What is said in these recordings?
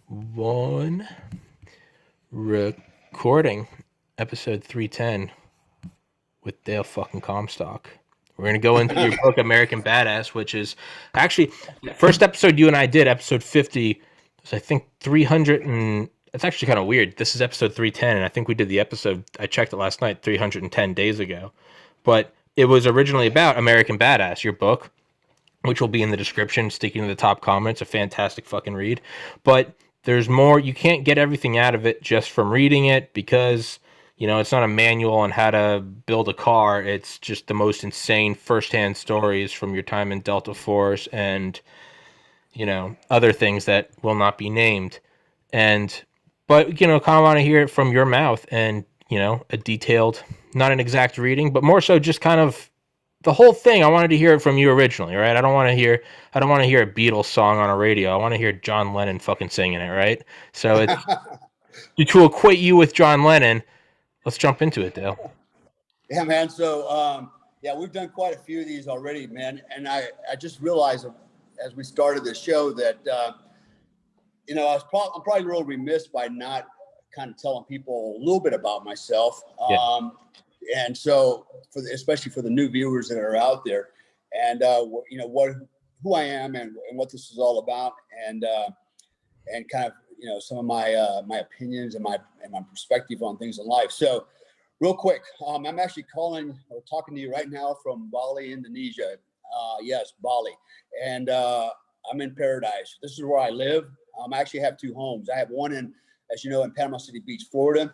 One recording episode 310 with Dale fucking Comstock. We're gonna go into your book American Badass, which is actually first episode you and I did, episode 50. Was I think 300 and it's actually kind of weird. This is episode 310, and I think we did the episode. I checked it last night, 310 days ago, but it was originally about American Badass, your book, which will be in the description, sticking to the top comment. It's a fantastic fucking read. But there's more. You can't get everything out of it just from reading it because, it's not a manual on how to build a car. It's just the most insane firsthand stories from your time in Delta Force and, other things that will not be named. But kind of want to hear it from your mouth and, a detailed, not an exact reading, but more so just kind of the whole thing. I wanted to hear it from you originally, right? I don't want to hear a Beatles song on a radio. I want to hear John Lennon fucking singing it, right? So it's to equate you with John Lennon. Let's jump into it, Dale. Yeah, man. So, we've done quite a few of these already, man. And I just realized as we started the show that, I'm probably real remiss by not kind of telling people a little bit about myself. Yeah. And so, especially for the new viewers that are out there, and who I am and what this is all about, and kind of some of my my opinions and my perspective on things in life. So, real quick, I'm actually talking to you right now from Bali, Indonesia. Yes, Bali, and I'm in paradise. This is where I live. I actually have two homes. I have one in Panama City Beach, Florida,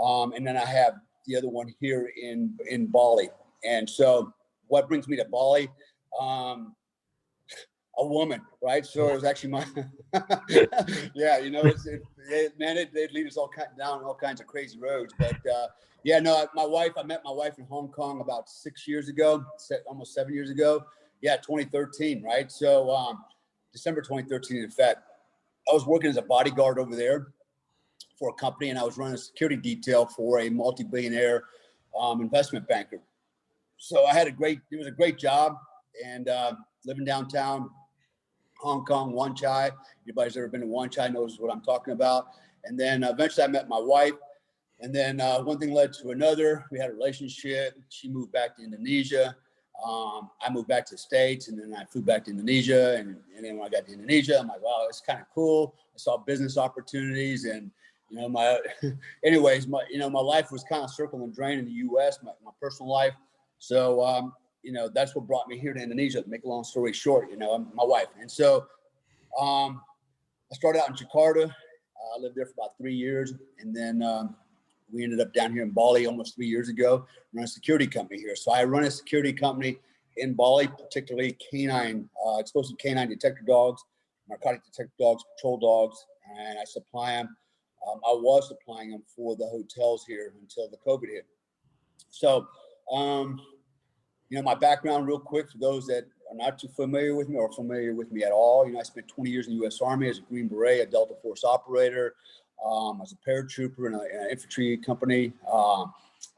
and then I have the other one here in Bali. And so what brings me to Bali? A woman, right? So it was actually my, yeah, they lead us down all kinds of crazy roads. But I met my wife in Hong Kong about 6 years ago, almost 7 years ago. Yeah, 2013, right? So December 2013, in fact, I was working as a bodyguard over there for a company, and I was running a security detail for a multi-billionaire investment banker. So it was a great job, and living downtown Hong Kong, Wan Chai. Anybody's ever been to Wan Chai knows what I'm talking about. And then eventually I met my wife, and then one thing led to another. We had a relationship. She moved back to Indonesia. I moved back to the States, and then I flew back to Indonesia. And then when I got to Indonesia, I'm like, wow, it's kind of cool. I saw business opportunities, and my life was kind of circling the drain in the U.S., my personal life. So, that's what brought me here to Indonesia. To make a long story short, my wife. And so I started out in Jakarta. I lived there for about 3 years. And then we ended up down here in Bali almost 3 years ago, run a security company here. So I run a security company in Bali, particularly explosive canine detector dogs, narcotic detector dogs, patrol dogs, and I supply them. I was supplying them for the hotels here until the COVID hit. So, my background real quick for those that are not too familiar with me or familiar with me at all. I spent 20 years in the U.S. Army as a Green Beret, a Delta Force operator, as a paratrooper in an infantry company. I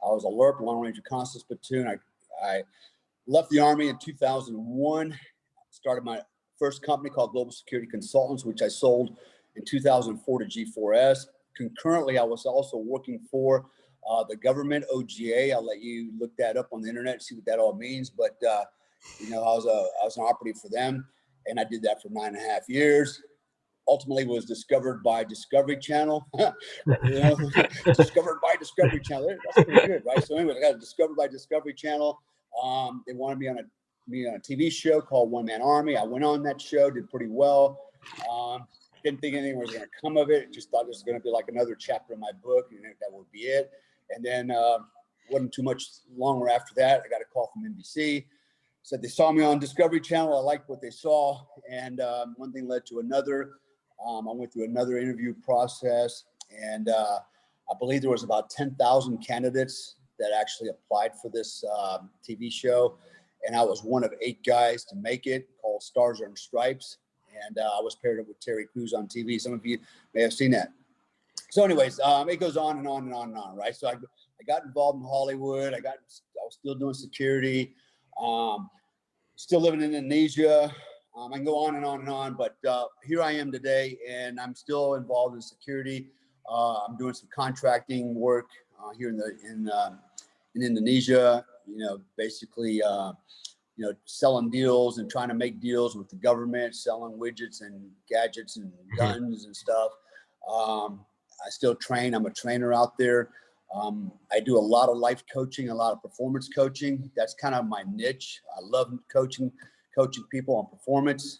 was a LRP, Long Range Reconnaissance Platoon. I left the Army in 2001, started my first company called Global Security Consultants, which I sold in 2004 to G4S. Concurrently, I was also working for the government, OGA. I'll let you look that up on the internet and see what that all means. But I was an operative for them, and I did that for 9.5 years. Ultimately, was discovered by Discovery Channel. Discovered by Discovery Channel. That's pretty good, right? So anyway, I got discovered by Discovery Channel. They wanted me on a TV show called One Man Army. I went on that show, did pretty well. Didn't think anything was going to come of it. Just thought it was going to be like another chapter in my book, and that would be it. And then wasn't too much longer after that, I got a call from NBC. Said they saw me on Discovery Channel. I liked what they saw, and one thing led to another. I went through another interview process, and I believe there was about 10,000 candidates that actually applied for this TV show, and I was one of 8 guys to make it, called Stars and Stripes. And I was paired up with Terry Crews on TV. Some of you may have seen that. So anyways, it goes on and on and on and on, right? So I got involved in Hollywood. I was still doing security, still living in Indonesia. I can go on and on and on, but here I am today, and I'm still involved in security. I'm doing some contracting work here in Indonesia. Basically, selling deals and trying to make deals with the government, selling widgets and gadgets and guns and stuff. I still train. I'm a trainer out there. I do a lot of life coaching, a lot of performance coaching. That's kind of my niche. I love coaching people on performance.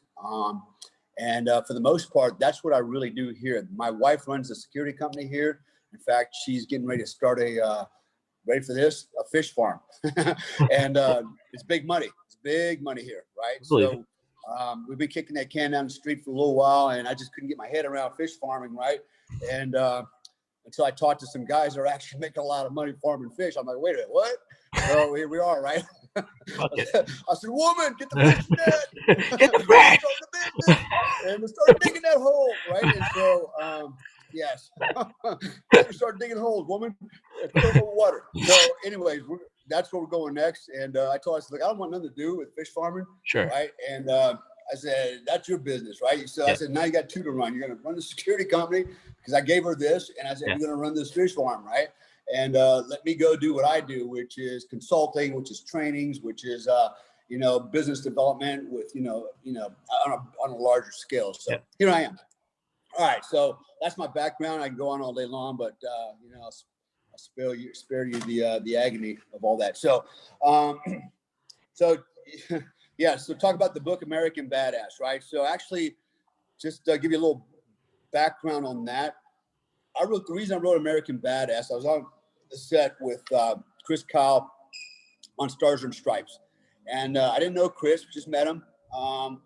And for the most part, that's what I really do here. My wife runs a security company here. In fact, she's getting ready to start ready for this, a fish farm. And it's big money. It's big money here, right? So we've been kicking that can down the street for a little while, and I just couldn't get my head around fish farming, right? And until I talked to some guys that are actually making a lot of money farming fish. I'm like, wait a minute, what? So here we are, right? I said, woman, get the fish net. Get the fish. And we started digging that hole, right? And so, yes, we started digging holes, woman. Fill them with water. So anyways, that's where we're going next. And I told her, I said, I don't want nothing to do with fish farming. Sure. Right. And I said, that's your business, right? So I said, now you got two to run. You're going to run the security company, because I gave her this, and I said, you're going to run this fish farm, right? And let me go do what I do, which is consulting, which is trainings, which is business development with on a larger scale. So here I am. All right, so that's my background. I can go on all day long, but I'll spare you the agony of all that. So, so talk about the book American Badass, right? So actually, just give you a little background on that. The reason I wrote American Badass, I was on the set with Chris Kyle on Stars and Stripes, and I didn't know Chris, just met him. I'm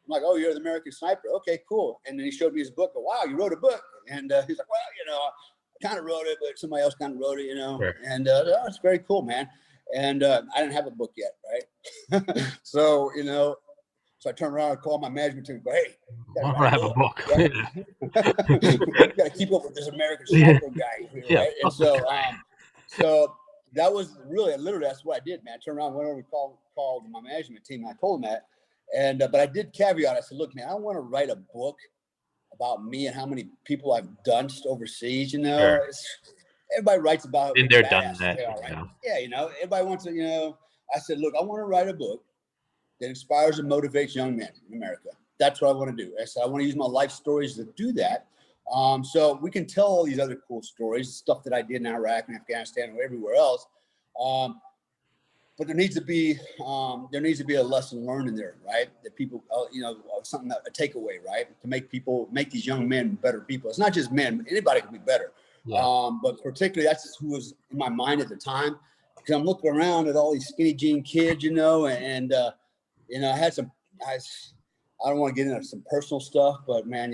like, oh, you're the American Sniper. Okay, cool. And then he showed me his book. Wow, you wrote a book. And he's like, well, I kind of wrote it, but somebody else kind of wrote it, Sure. And it's very cool, man. And I didn't have a book yet, right? So, so I turned around and called my management team and go, hey, I don't have a book. Right? You got to keep up with this American Sniper guy here, right? And so that was literally, that's what I did, man. I turned around, went over and called my management team, and I told them that. And but I did caveat. I said, look, man, I don't want to write a book about me and how many people I've done overseas. Sure. Everybody writes about been there, done that. Right? Yeah, everybody wants to. I said, look, I want to write a book that inspires and motivates young men in America. That's what I want to do. I said, I want to use my life stories to do that. So we can tell all these other cool stories, stuff that I did in Iraq and Afghanistan and everywhere else. But there needs to be a lesson learned in there, right? That people, something, a takeaway, right? To make these young men better people. It's not just men; anybody can be better. Yeah. But particularly, that's just who was in my mind at the time. Because I'm looking around at all these skinny jean kids, and I had some. I don't want to get into some personal stuff, but man,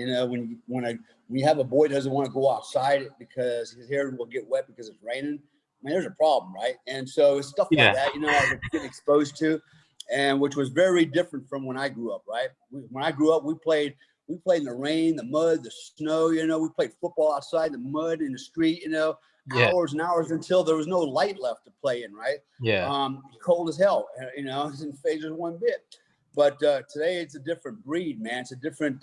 when you have a boy that doesn't want to go outside because his hair will get wet because it's raining. I mean, there's a problem, right? And so it's stuff like that, I was getting exposed to, and which was very different from when I grew up, right? When I grew up, we played in the rain, the mud, the snow, we played football outside, the mud in the street, hours and hours until there was no light left to play in, right? Yeah. Cold as hell, it didn't phase us one bit. But today it's a different breed, man. It's a different,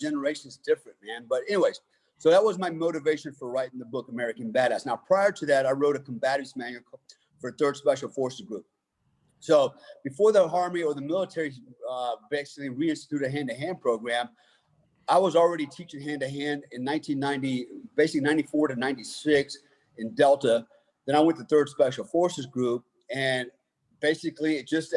generation's different, man. But anyways, so that was my motivation for writing the book, American Badass. Now, prior to that, I wrote a combatives manual for 3rd Special Forces Group. So before the Army or the military basically reinstituted a hand-to-hand program, I was already teaching hand-to-hand in 1990, basically 94 to 96 in Delta. Then I went to 3rd Special Forces Group, and basically just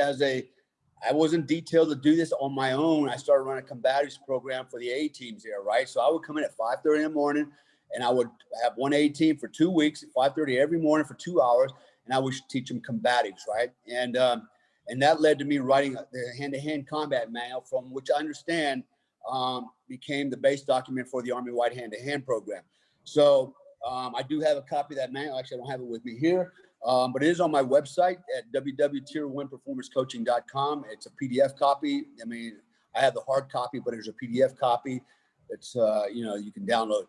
I wasn't detailed to do this on my own. I started running a combatives program for the A teams there, right? So I would come in at 5:30 in the morning, and I would have one A team for 2 weeks at 5:30 every morning for 2 hours, and I would teach them combatives, right? And that led to me writing the hand-to-hand combat manual, from which I understand became the base document for the Army-wide hand-to-hand program. So I do have a copy of that manual. Actually, I don't have it with me here. But it is on my website at www.tier1performancecoaching.com. It's a PDF copy. I mean, I have the hard copy, but there's a PDF copy. It's, you can download.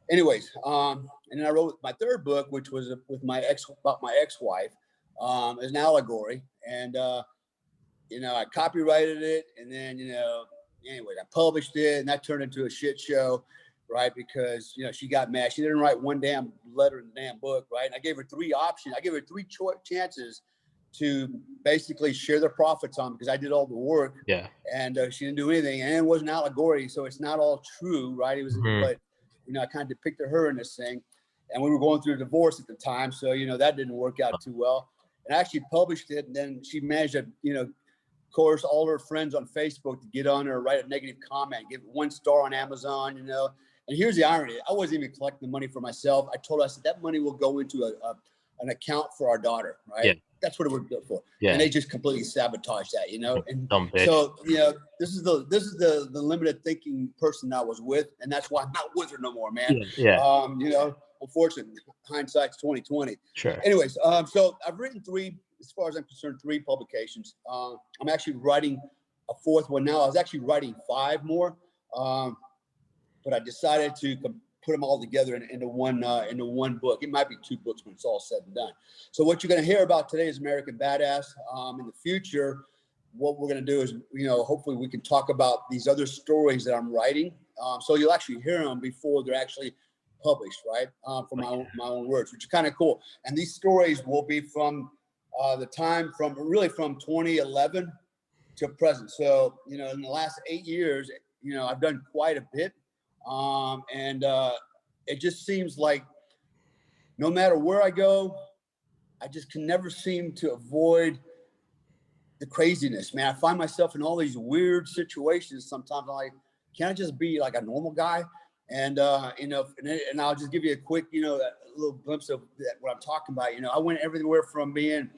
Anyways, and then I wrote my 3rd book, which was about my ex-wife, as an allegory. And, I copyrighted it. And then, anyway, I published it, and that turned into a shit show, right? Because she got mad. She didn't write one damn letter in the damn book, right? And I gave her 3 options. I gave her 3 chances to basically share their profits on, because I did all the work. Yeah. And she didn't do anything, and it was an allegory, so it's not all true, right? It was, but I kind of depicted her in this thing, and we were going through a divorce at the time, so that didn't work out too well. And I actually published it, and then she managed to, course all her friends on Facebook to get on her, write a negative comment, give 1 star on Amazon, And here's the irony: I wasn't even collecting the money for myself. I told her, I said, that money will go into an account for our daughter, right? Yeah. That's what it would go for. Yeah. And they just completely sabotaged that, And dumb bitch. so, this is the limited thinking person I was with, and that's why I'm not with her no more, man. Yeah. Unfortunately, hindsight's 2020. Sure. Anyways, so I've written 3, as far as I'm concerned, 3 publications. I'm actually writing a 4th one now. I was actually writing 5 more, but I decided to put them all together into one book. It might be 2 books when it's all said and done. So what you're going to hear about today is American Badass. In the future, what we're going to do is, hopefully we can talk about these other stories that I'm writing. So you'll actually hear them before they're actually published, right? From my own words, which is kind of cool. And these stories will be from the time from 2011 to present. So, in the last 8 years, I've done quite a bit. And it just seems like no matter where I go, I just can never seem to avoid the craziness, man. I find myself in all these weird situations. Sometimes I'm like, can I just be like a normal guy? And, and I'll just give you a quick, a little glimpse of what I'm talking about. I went everywhere from being,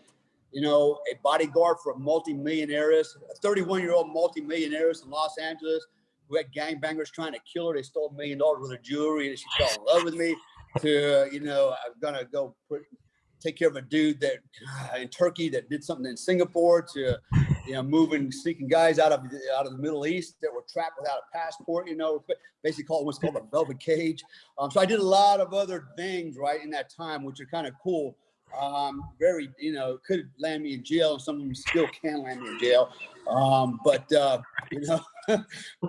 a bodyguard for a multi-millionaires, a 31-year-old multi-millionaires in Los Angeles, who had gangbangers trying to kill her. They stole $1 million worth of jewelry, and she fell in love with me. To I'm gonna go take care of a dude that in Turkey that did something in Singapore. To moving, sneaking guys out of the Middle East that were trapped without a passport. Basically called what's called a velvet cage. So I did a lot of other things right in that time, which are kind of cool. Very, could land me in jail, and some of them still can land me in jail. But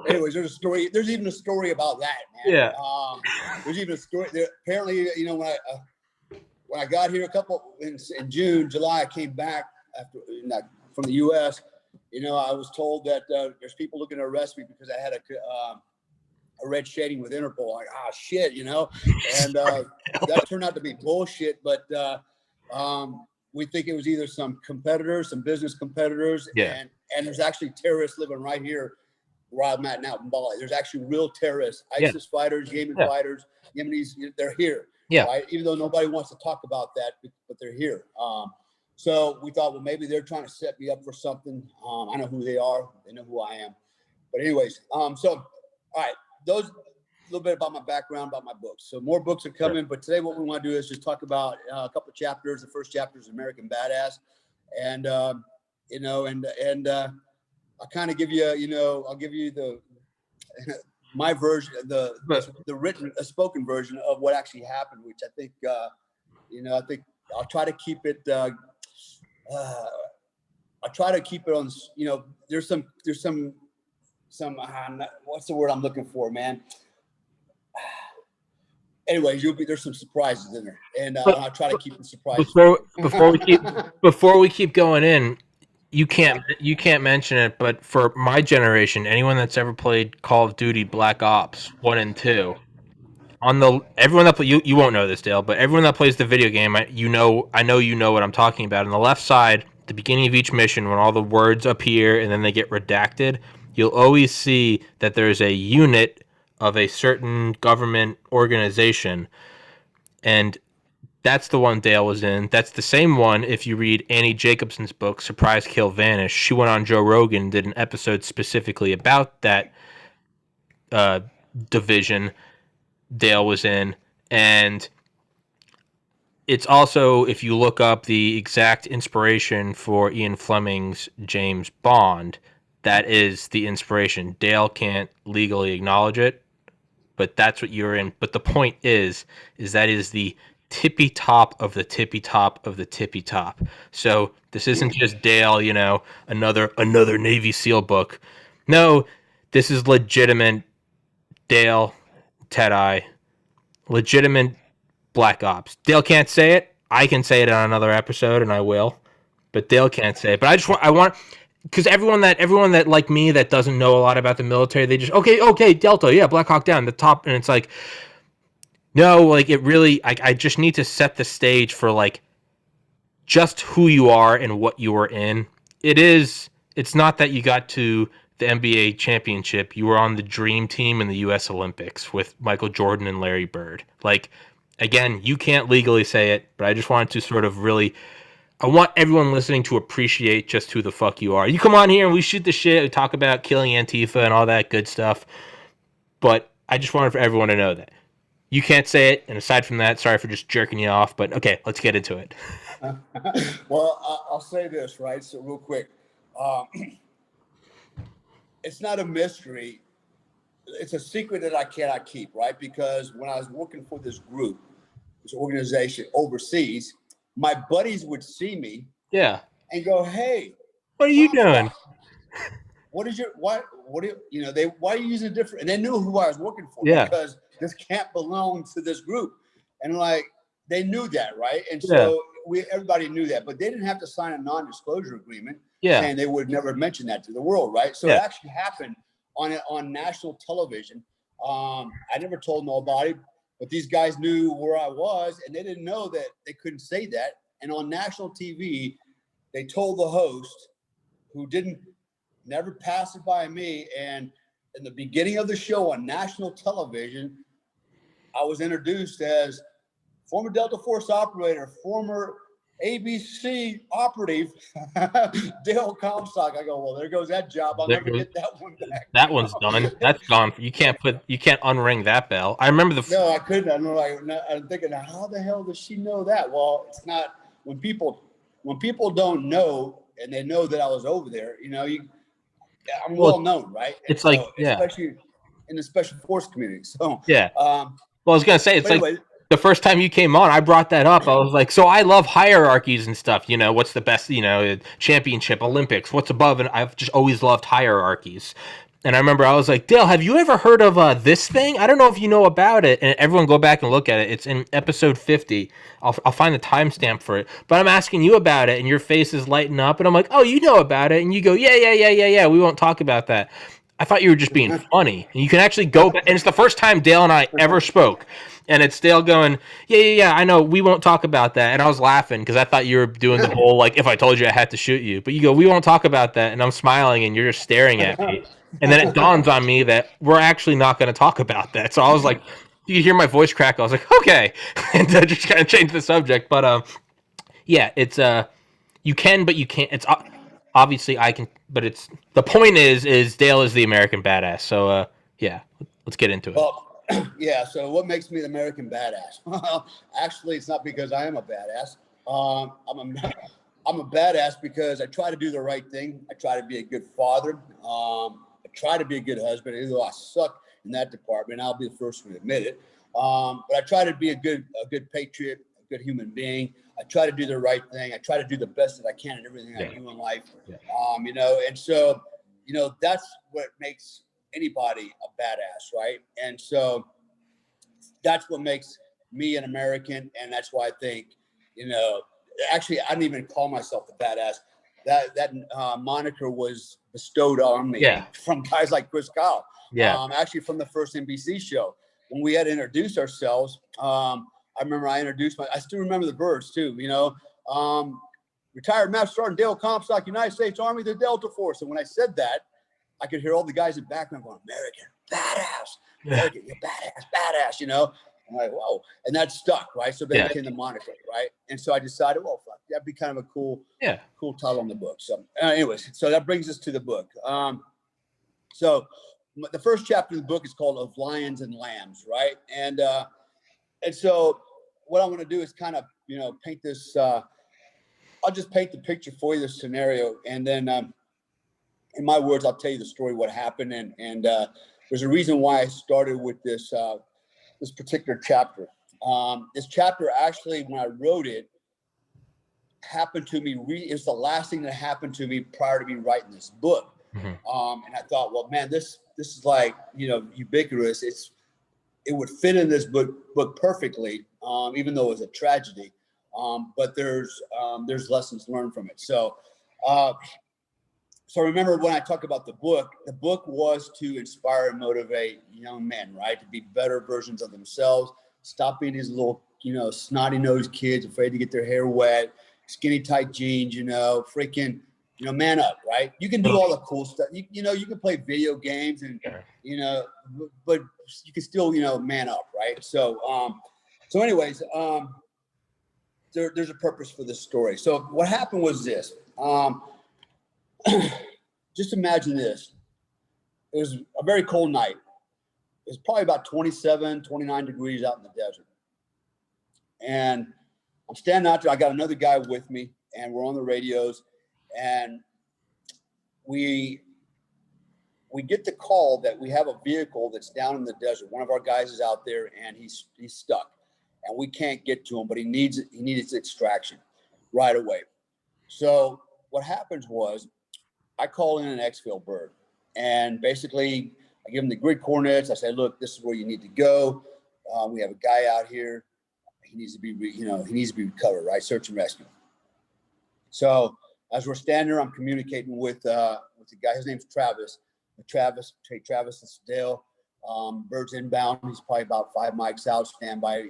anyways, there's a story. There's even a story about that, man. Yeah. There's even a story there. Apparently, when I got here in June, July, I came back from the U.S. I was told that there's people looking to arrest me because I had a red shading with Interpol. Like, shit, and that turned out to be bullshit. But we think it was either some competitors, some business competitors, and there's actually terrorists living right here where I'm at now in Bali. There's actually real terrorists, ISIS fighters, Yemen fighters, Yemenis. They're here, right? Even though nobody wants to talk about that, but they're here. So we thought, well, maybe they're trying to set me up for something. I know who they are. They know who I am. But anyways, so all right, those a little bit about my background, about my books. So more books are coming, but today what we want to do is just talk about a couple of chapters. The first chapter is American Badass, and I'll kind of give you, I'll give you my version, the written, spoken version of what actually happened, which I think, I think I'll try to keep it. I'll try to keep it on. There's some. What's the word I'm looking for, man? Anyways, there's some surprises in there, and I'll try to keep the surprises. Before we keep going in, you can't mention it, but for my generation, anyone that's ever played Call of Duty Black Ops 1 and 2, everyone that you won't know this, Dale, but everyone that plays the video game, I know you know what I'm talking about. On the left side, at the beginning of each mission, when all the words appear and then they get redacted, you'll always see that there's a unit of a certain government organization, and that's the one Dale was in. That's the same one if you read Annie Jacobson's book, Surprise, Kill, Vanish. She went on Joe Rogan and did an episode specifically about that division Dale was in. And it's also, if you look up the exact inspiration for Ian Fleming's James Bond, that is the inspiration. Dale can't legally acknowledge it, but that's what you're in. But the point is that is the tippy top of the tippy top of the tippy top. So this isn't just Dale, another Navy SEAL book. No, this is legitimate Dale, Ted-Eye, legitimate Black Ops. Dale can't say it. I can say it on another episode, and I will. But Dale can't say it. But I want, because everyone that like me that doesn't know a lot about the military, they just okay, Delta, yeah, Black Hawk Down, the top, and it's like, no, like it really, I just need to set the stage for like just who you are and what you were in. It's not that you got to the NBA championship. You were on the dream team in the US Olympics with Michael Jordan and Larry Bird. Like, again, you can't legally say it, but I just wanted to sort of really, I want everyone listening to appreciate just who the fuck you are. You come on here and we shoot the shit, we talk about killing Antifa and all that good stuff, but I just wanted for everyone to know that. You can't say it, and aside from that, sorry for just jerking you off, but okay, let's get into it. Well, I'll say this, right? So real quick, it's not a mystery. It's a secret that I cannot keep, right? Because when I was working for this group, this organization overseas, my buddies would see me Yeah. and go, "Hey, What are you doing? What is your why? What do you know? Why are you using a different?" And they knew who I was working for, Yeah. because this camp belonged to this group, and like they knew that, right? And Yeah. so everybody knew that, but they didn't have to sign a non-disclosure agreement Yeah. saying they would never mention that to the world, right? So it Yeah. actually happened on national television. I never told nobody, but these guys knew where I was, and they didn't know that they couldn't say that. And on national TV, they told the host, who didn't never pass it by me. And in the beginning of the show on national television, I was introduced as former Delta Force operator, former ABC operative, Dale Comstock. I go, well, there goes that job. I'll never get that one back. That one's done. That's gone. You can't unring that bell. I remember No, I couldn't. I'm thinking, how the hell does she know that? Well, it's not when people don't know and they know that I was over there. I'm well known, right? And it's like, especially in the special force community. So yeah. Well, I was gonna say, it's like anyway, the first time you came on, I brought that up. I was like, so I love hierarchies and stuff. What's the best? Championship, Olympics. What's above? And I've just always loved hierarchies. And I remember I was like, Dale, have you ever heard of this thing? I don't know if you know about it. And everyone go back and look at it. It's in episode 50. I'll find the timestamp for it. But I'm asking you about it, and your face is lighting up. And I'm like, oh, you know about it. And you go, yeah. We won't talk about that. I thought you were just being funny. And you can actually go back. And it's the first time Dale and I ever spoke. And it's Dale going, yeah, I know, we won't talk about that. And I was laughing because I thought you were doing the whole, like, if I told you I had to shoot you. But you go, we won't talk about that. And I'm smiling, and you're just staring at me. And then it dawns on me that we're actually not going to talk about that. So I was like, you hear my voice crack. I was like, okay. And I just kind of changed the subject. But yeah, it's you can, but you can't. It's obviously I can, but it's the point is Dale is the American badass. So yeah, let's get into it. Well, yeah. So what makes me the American badass? Well, actually, it's not because I am a badass. I'm a badass because I try to do the right thing. I try to be a good father. I try to be a good husband, even though I suck in that department. I'll be the first one to admit it. But I try to be a good patriot, a good human being. I try to do the right thing. I try to do the best that I can in everything I do in life. And so, that's what makes anybody a badass, right? And so that's what makes me an American. And that's why I think, actually, I didn't even call myself the badass. That moniker was bestowed on me from guys like Chris Kyle. Actually, from the first NBC show, when we had to introduce ourselves, I remember I still remember the words too, retired Master Sergeant Dale Comstock, United States Army, the Delta Force. And when I said that, I could hear all the guys in the background going, American, badass, American, you're badass, I'm like, whoa. And that stuck, right? So that became the moniker, right? And so I decided, well, fuck, that'd be kind of a cool title on the book. So anyways, so that brings us to the book. So the first chapter of the book is called Of Lions and Lambs, right? And so what I'm going to do is kind of, paint this, I'll just paint the picture for you, the scenario. And then in my words, I'll tell you the story, what happened. And there's a reason why I started with this particular chapter. This chapter, actually, when I wrote it, happened to me. It's the last thing that happened to me prior to me writing this book. And I thought, well, man, this this is like, you know, ubiquitous. It would fit in this book perfectly, even though it was a tragedy. But there's lessons learned from it. So remember when I talk about the book was to inspire and motivate young men, right? To be better versions of themselves, stop being these little, you know, snotty nosed kids afraid to get their hair wet, skinny tight jeans, you know, freaking, you know, man up, right? You can do all the cool stuff. You know, you can play video games and, you know, but you can still, you know, man up, right? So, anyways, there's a purpose for this story. So what happened was this, just imagine this. It was a very cold night. It was probably about 27, 29 degrees out in the desert. And I'm standing out there. I got another guy with me, and we're on the radios, and we get the call that we have a vehicle that's down in the desert. One of our guys is out there, and he's stuck, and we can't get to him, but he needs extraction right away. So what happens was I call in an exfil bird, and basically I give him the grid coordinates. I say, look, this is where you need to go. We have a guy out here. He needs to be, he needs to be recovered, right? Search and rescue. So as we're standing there, I'm communicating with the guy. His name's Travis. Travis is Dale. Bird's inbound. He's probably about 5 mics out. Stand by,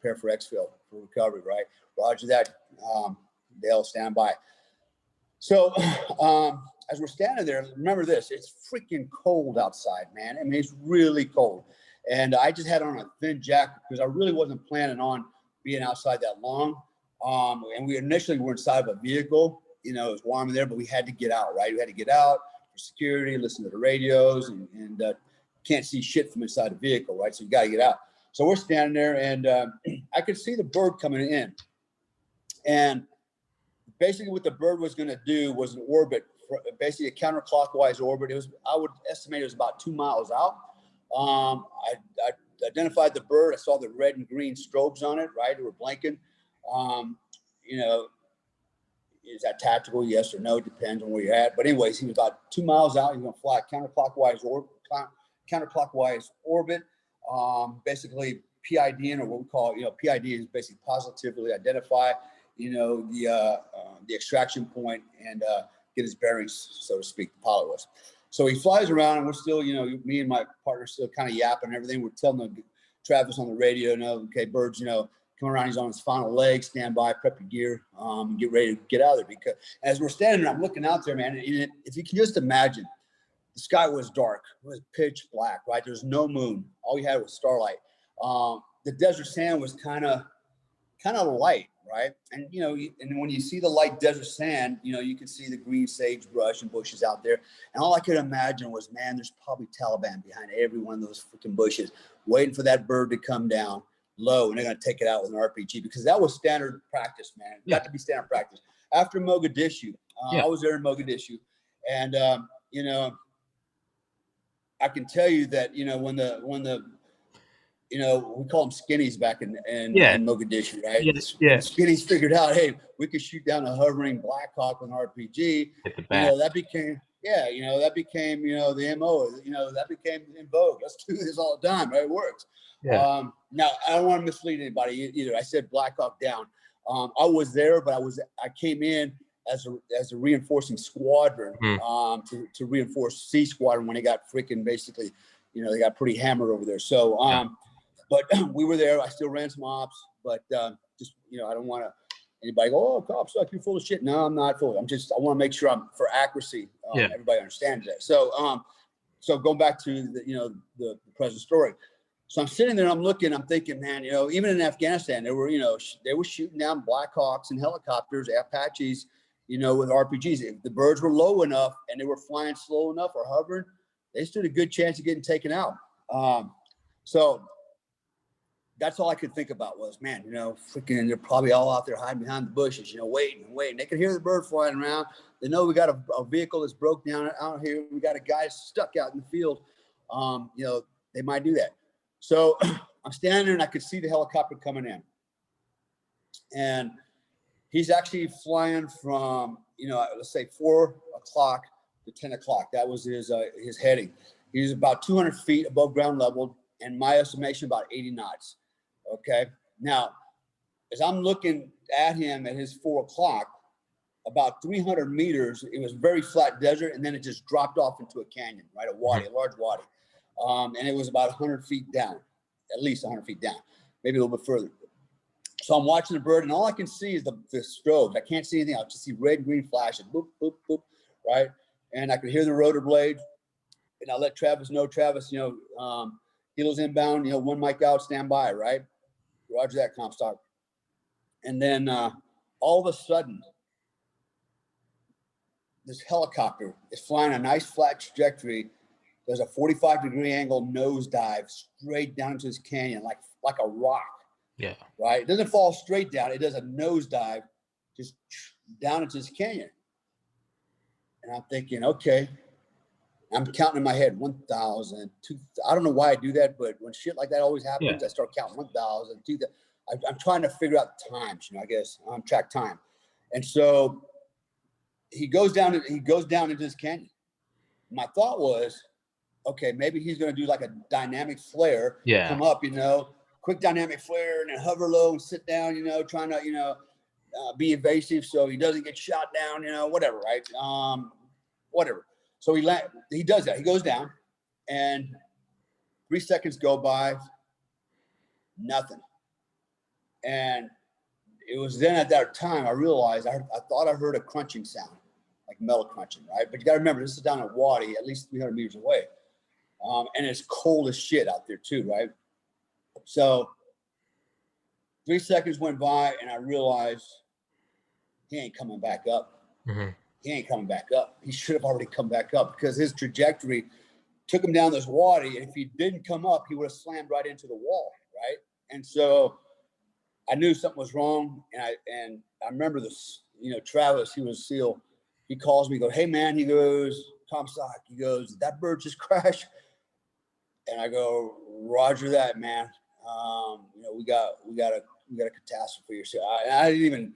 prepare for exfil for recovery, right? Roger that. Dale, stand by. So as we're standing there, remember this, it's freaking cold outside, man. I mean, it's really cold. And I just had on a thin jacket because I really wasn't planning on being outside that long. And we initially were inside of a vehicle, it was warm in there, but we had to get out, right? We had to get out for security, listen to the radios, and can't see shit from inside the vehicle, right? So you got to get out. So we're standing there, and I could see the bird coming in. And basically what the bird was going to do was an orbit, basically a counterclockwise orbit. I would estimate it was about 2 miles out. I identified the bird. I saw the red and green strobes on it, right? They were blinking. Is that tactical? Yes or no? Depends on where you're at. But anyways, he was about 2 miles out. He's going to fly counterclockwise orbit. Basically PID, or what we call, PID is basically positively identify, the extraction point and get his bearings, so to speak, the pilot was. So he flies around, and we're still, me and my partner still kind of yapping and everything. We're telling Travis on the radio, okay, Bird's, come around. He's on his final leg. Stand by, prep your gear, get ready to get out of there. Because as we're standing there, I'm looking out there, man. And if you can just imagine, the sky was dark. It was pitch black, right? There's no moon. All you had was starlight. The desert sand was kind of light, right? And and when you see the light desert sand, you can see the green sagebrush and bushes out there. And all I could imagine was, man, there's probably Taliban behind every one of those freaking bushes, waiting for that bird to come down low, and they're going to take it out with an RPG, because that was standard practice, man. It got to be standard practice. After Mogadishu, I was there in Mogadishu, and I can tell you that when the we call them skinnies back in Mogadishu, right? The skinnies figured out, hey, we could shoot down a hovering Black Hawk with an RPG. That became the MO. That became in vogue. Let's do this all the time, right? It works. Now I don't want to mislead anybody either. I said Black Hawk down. I was there, but I came in as a reinforcing squadron to reinforce C Squadron when they got freaking basically, they got pretty hammered over there. So but we were there. I still ran some ops, but just I don't want anybody go, oh, cops suck, you're full of shit. No, I'm not full. I want to make sure I'm for accuracy. Everybody understands that. So so going back to the present story. So I'm sitting there, I'm looking, I'm thinking, man, even in Afghanistan, they were shooting down Black Hawks and helicopters, Apaches, with RPGs. If the birds were low enough and they were flying slow enough or hovering, they stood a good chance of getting taken out. So that's all I could think about was, man, freaking, they're probably all out there hiding behind the bushes, waiting. They can hear the bird flying around. They know we got a vehicle that's broke down out here. We got a guy stuck out in the field. They might do that. So I'm standing there, and I could see the helicopter coming in. And he's actually flying from, let's say 4 o'clock to 10 o'clock. That was his heading. He's about 200 feet above ground level, and my estimation about 80 knots. Okay. Now, as I'm looking at him at his 4 o'clock, about 300 meters, it was very flat desert, and then it just dropped off into a canyon, right? A wadi, a large wadi. And it was about 100 feet down, at least 100 feet down, maybe a little bit further. So I'm watching the bird, and all I can see is the strobes. I can't see anything. I just see red, green flashes, boop, boop, boop, right? And I could hear the rotor blade. And I let Travis know, Travis, helos inbound, 1 mic out, stand by, right? Roger that, Comstock. And then all of a sudden, this helicopter is flying a nice flat trajectory. There's a 45-degree angle nosedive straight down into this canyon, like a rock. Yeah. Right? It doesn't fall straight down. It does a nosedive just down into this canyon. And I'm thinking, okay. I'm counting in my head, 1,000, 2,000. I don't know why I do that, but when shit like that always happens, I start counting 1,000, 2,000. I'm trying to figure out the times, I guess, track time. And so he goes down into this canyon. My thought was, okay, maybe he's going to do like a dynamic flare, come up, quick dynamic flare, and then hover low and sit down, trying to, be evasive so he doesn't get shot down, whatever, right? Whatever. So he does that. He goes down, and 3 seconds go by, nothing. And it was then at that time I realized I thought I heard a crunching sound, like metal crunching, right? But you got to remember, this is down at Wadi, at least 300 meters away. And it's cold as shit out there too, right? So 3 seconds went by, and I realized he ain't coming back up. Mm-hmm. He ain't coming back up. He should have already come back up because his trajectory took him down this wadi. And if he didn't come up, he would have slammed right into the wall, right? And so I knew something was wrong. And I remember this, Travis, he was SEAL. He calls me, goes, "Hey man," he goes, "Comstock," he goes, "did that bird just crash?" And I go, "Roger that, man. We got a catastrophe here." So I didn't even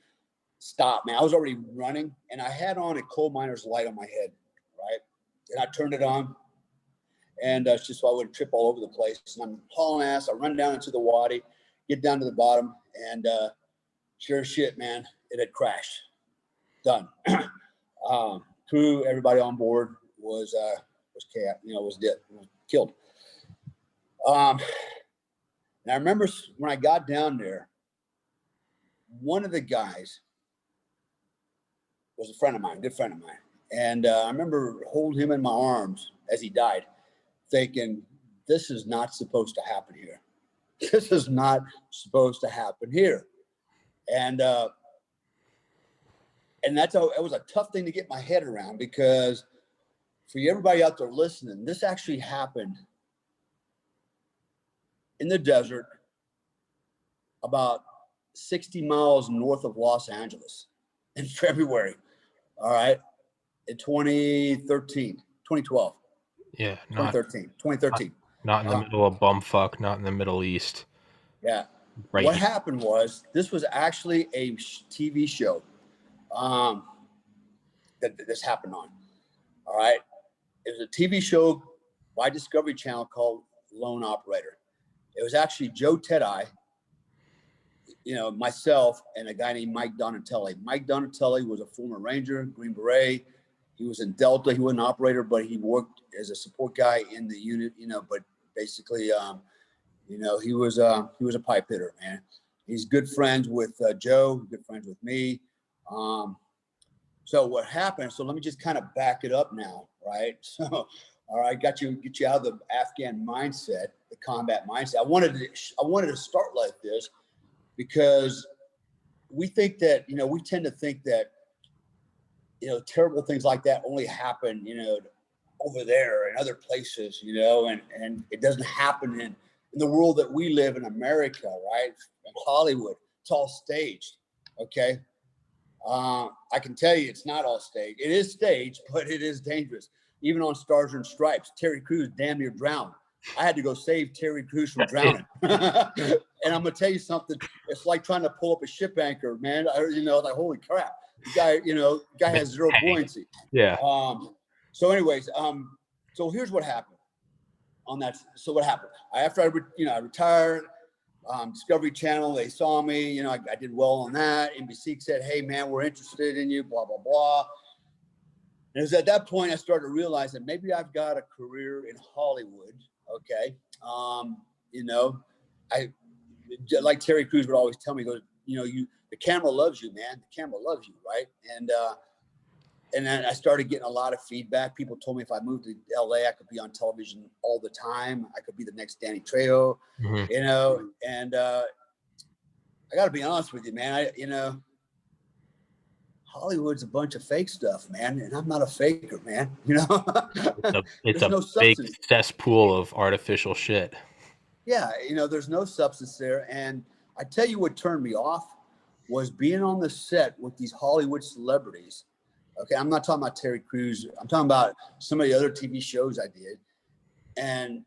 stop, man. I was already running, and I had on a coal miner's light on my head, right? And I turned it on, and it's just so I wouldn't trip all over the place. And I'm hauling ass. I run down into the wadi, get down to the bottom, and sure as shit, man, it had crashed. Done. Crew, everybody on board was dead, killed. And I remember when I got down there, one of the guys was a friend of mine, good friend of mine. And I remember holding him in my arms as he died, thinking, this is not supposed to happen here. This is not supposed to happen here. And it was a tough thing to get my head around, because for everybody out there listening, this actually happened in the desert about 60 miles north of Los Angeles in February. All right. In 2012. Yeah. 2013. Not in the middle of bumfuck, not in the Middle East. Yeah. Right. What happened was, this was actually a TV show that this happened on. All right. It was a TV show by Discovery Channel called Lone Operator. It was actually Joe Tedeye, myself, and a guy named Mike Donatelli. Mike Donatelli was a former Ranger, Green Beret. He was in Delta. He wasn't an operator, but he worked as a support guy in the unit, but basically, he was a pipe hitter, man. He's good friends with Joe, good friends with me. So what happened, so let me just kind of back it up now, right? So, all right, get you out of the Afghan mindset, the combat mindset. I wanted to start like this because we think that, we tend to think that, terrible things like that only happen, over there and other places, and it doesn't happen in the world that we live in, America, right? In Hollywood, it's all staged, okay? I can tell you it's not all staged. It is staged, but it is dangerous. Even on Stars and Stripes, Terry Crews damn near drowned. I had to go save Terry Crews from drowning. And I'm gonna tell you something. It's like trying to pull up a ship anchor, man. Like, holy crap, the guy has zero buoyancy. Yeah. So, anyways, so here's what happened. on that. So what happened? After I retired, Discovery Channel, they saw me, I did well on that. NBC said, hey man, we're interested in you, blah, blah, blah. And it was at that point I started to realize that maybe I've got a career in Hollywood. Okay. I like Terry Crews would always tell me, he goes, the camera loves you, man. The camera loves you. Right. And then I started getting a lot of feedback. People told me if I moved to LA, I could be on television all the time. I could be the next Danny Trejo, and I got to be honest with you, man. Hollywood's a bunch of fake stuff, man. And I'm not a faker, man. It's there's a no big substance. cesspool of artificial shit. Yeah. There's no substance there. And I tell you what turned me off was being on the set with these Hollywood celebrities. Okay, I'm not talking about Terry Crews. I'm talking about some of the other TV shows I did. And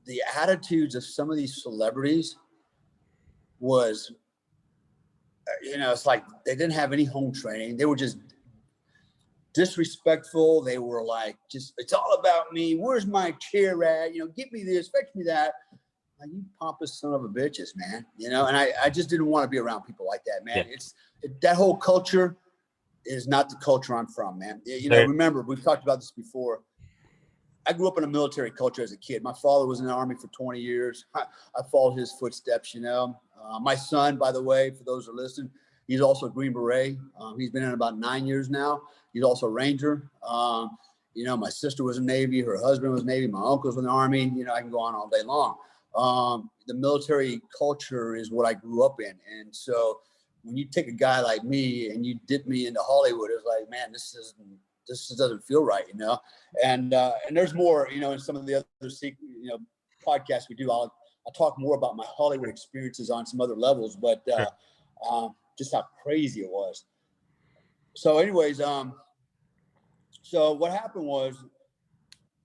the attitudes of some of these celebrities was, it's like they didn't have any home training. They were just disrespectful. They were like, it's all about me. Where's my chair at? Get me this, fetch me that. Like, you pompous son of a bitches, man. And I just didn't want to be around people like that, man. Yeah. That whole culture is not the culture I'm from, man. Remember, we've talked about this before. I grew up in a military culture as a kid. My father was in the Army for 20 years. I followed his footsteps, My son, by the way, for those who are listening, he's also a Green Beret. He's been in about 9 years now. He's also a Ranger. My sister was in the Navy. Her husband was Navy. My uncle was in the Army. I can go on all day long. The military culture is what I grew up in. And so when you take a guy like me and you dip me into Hollywood, it's like, man, this doesn't feel right, And there's more, in some of the other podcasts we do. I'll talk more about my Hollywood experiences on some other levels, but just how crazy it was. So, anyways, so what happened was,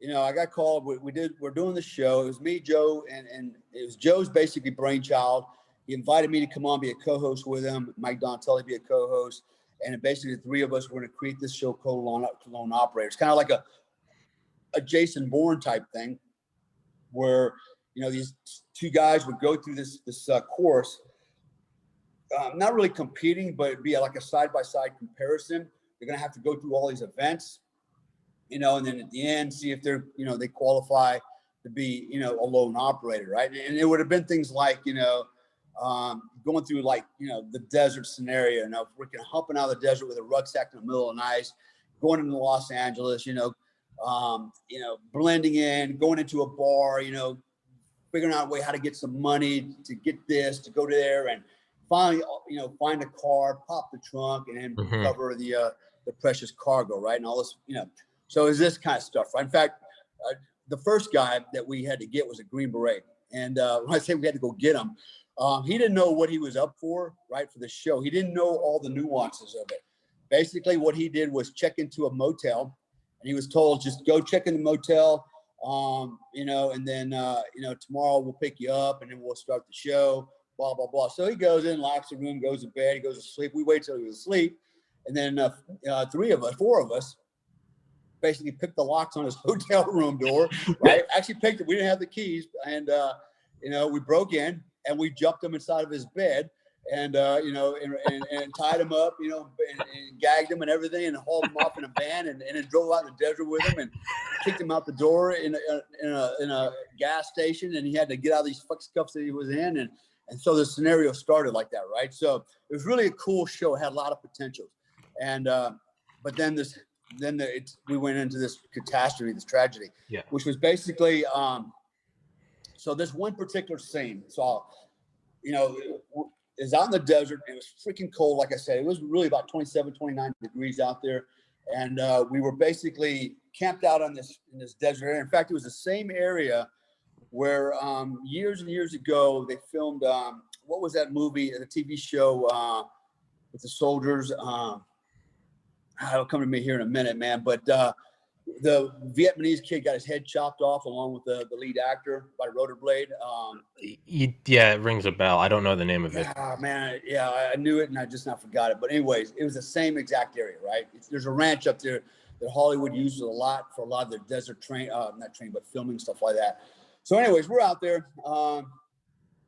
I got called. We're doing the show. It was me, Joe, and it was Joe's basically brainchild. He invited me to come on, be a co-host with him. Mike Donatelli be a co-host. And basically the three of us were going to create this show called Lone Operators. Kind of like a Jason Bourne type thing where, these two guys would go through this course, not really competing, but it'd be like a side-by-side comparison. They're going to have to go through all these events, and then at the end, see if they're, they qualify to be, a lone operator, right? And it would have been things like, going through the desert scenario, freaking humping out of the desert with a rucksack in the middle of the night, going into Los Angeles, blending in, going into a bar, figuring out a way how to get some money to get this, to go there, and finally, find a car, pop the trunk, and then recover the precious cargo, right? And all this, so it's this kind of stuff, right? In fact, the first guy that we had to get was a Green Beret. And when I say we had to go get him, he didn't know what he was up for, right, for the show. He didn't know all the nuances of it. Basically, what he did was check into a motel, and he was told, just go check in the motel, and then, tomorrow we'll pick you up, and then we'll start the show, blah, blah, blah. So he goes in, locks the room, goes to bed, he goes to sleep. We wait till he was asleep. And then four of us, basically picked the locks on his hotel room door, right? Actually picked it. We didn't have the keys. And, we broke in and we jumped him inside of his bed and, and tied him up, and gagged him and everything and hauled him off in a van and then drove out in the desert with him and kicked him out the door in a gas station. And he had to get out of these cuffs that he was in. And so the scenario started like that, right? So it was really a cool show. It had a lot of potential. And, but then we went into this catastrophe, this tragedy, which was basically, so this one particular scene, so, is out in the desert. It was freaking cold. Like I said, it was really about 27, 29 degrees out there. And we were basically camped out in this desert area. In fact, it was the same area where years and years ago, they filmed, what was that movie, the TV show with the soldiers? It'll come to me here in a minute, man. But the Vietnamese kid got his head chopped off along with the lead actor by rotor blade. Yeah, it rings a bell. I don't know the name of it. Man, I knew it and I just not forgot it. But anyways, it was the same exact area, right? There's a ranch up there that Hollywood uses a lot for a lot of their desert not training, but filming, stuff like that. So anyways, we're out there.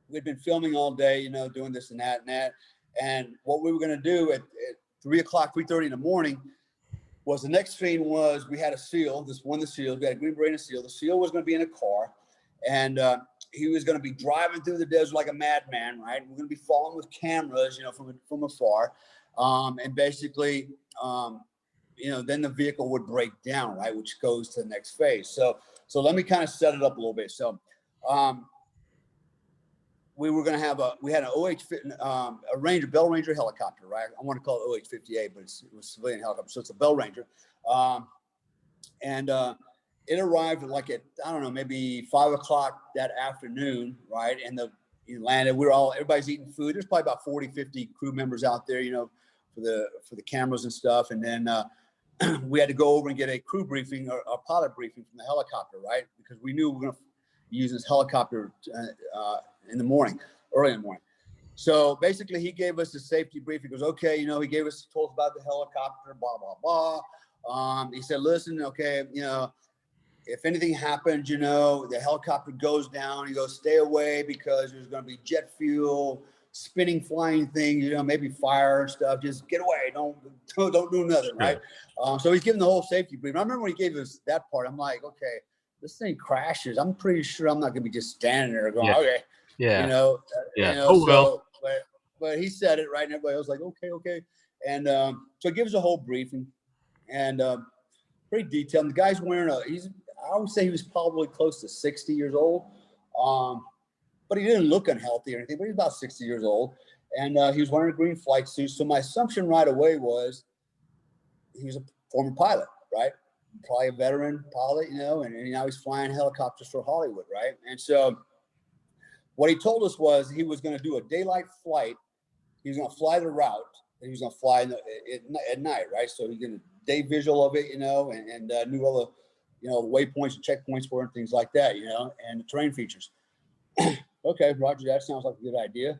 We'd been filming all day, you know, doing this and that and that. And what we were going to do at 3 o'clock, 3:30 in the morning was the next scene was we had a SEAL, the SEAL, we had a Green Beret and a SEAL. The SEAL was going to be in a car, and he was going to be driving through the desert like a madman, right? We're going to be following with cameras, you know, from afar. And basically, you know, then the vehicle would break down, right? Which goes to the next phase. So let me kind of set it up a little bit. So, we were going to have we had an a Ranger, Bell Ranger helicopter, right? I want to call it OH-58, but it was a civilian helicopter. So it's a Bell Ranger. And it arrived like at, I don't know, maybe 5 o'clock that afternoon, right? And it landed, everybody's eating food. There's probably about 40, 50 crew members out there, you know, for the cameras and stuff. And then we had to go over and get a crew briefing or a pilot briefing from the helicopter, right? Because we knew we were going to use this helicopter in the morning, early in the morning. So basically he gave us a safety brief. He goes, okay, you know, he told us about the helicopter, blah, blah, blah. He said, listen, okay, you know, if anything happens, you know, the helicopter goes down, he goes, stay away because there's going to be jet fuel, spinning, flying things, you know, maybe fire and stuff. Just get away. Don't do nothing, right? So he's giving the whole safety brief. I remember when he gave us that part, I'm like, okay, this thing crashes. I'm pretty sure I'm not going to be just standing there going, okay. Yeah. You know, but he said it right, and everybody was like, okay. And so he gives a whole briefing and pretty detailed. And the guy's wearing I would say he was probably close to 60 years old. But he didn't look unhealthy or anything, but he's about 60 years old. And he was wearing a green flight suit. So my assumption right away was he was a former pilot, right? Probably a veteran pilot, you know, and now he's flying helicopters for Hollywood, right? And so what he told us was he was going to do a daylight flight. He was going to fly the route. And he was going to fly at night, right? So he's going to day visual of it, you know, and knew all the, you know, waypoints and checkpoints for and things like that, you know, and the terrain features. Okay, Roger, that sounds like a good idea.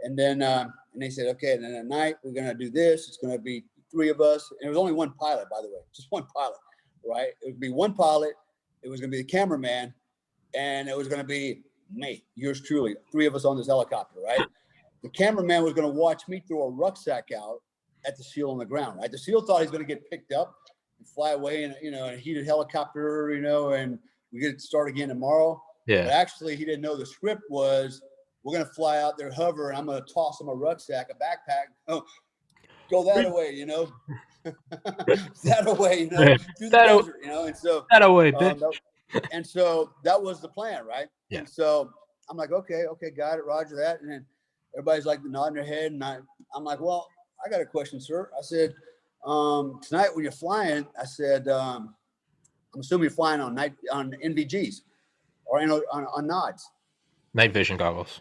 And then and they said, okay, and then at night we're going to do this. It's going to be 3 of us. And it was only one pilot, by the way, just one pilot, right? It would be one pilot. It was going to be the cameraman, and it was going to be me, yours truly, 3 of us on this helicopter, right? The cameraman was going to watch me throw a rucksack out at the SEAL on the ground, right? The SEAL thought he's going to get picked up and fly away in, you know, in a heated helicopter, you know, and we get to start again tomorrow. Yeah. But actually, he didn't know the script was we're going to fly out there, hover, and I'm going to toss him a rucksack, a backpack. Go that away, you know. That away, you know, through the desert, you know. And so that away, bitch. And so that was the plan, right? Yeah. And so I'm like, okay, got it, Roger that. And then everybody's like nodding their head, and I'm like, well, I got a question, sir. I said, tonight when you're flying, I said, I'm assuming you're flying on NVGs or on nods. Night vision goggles.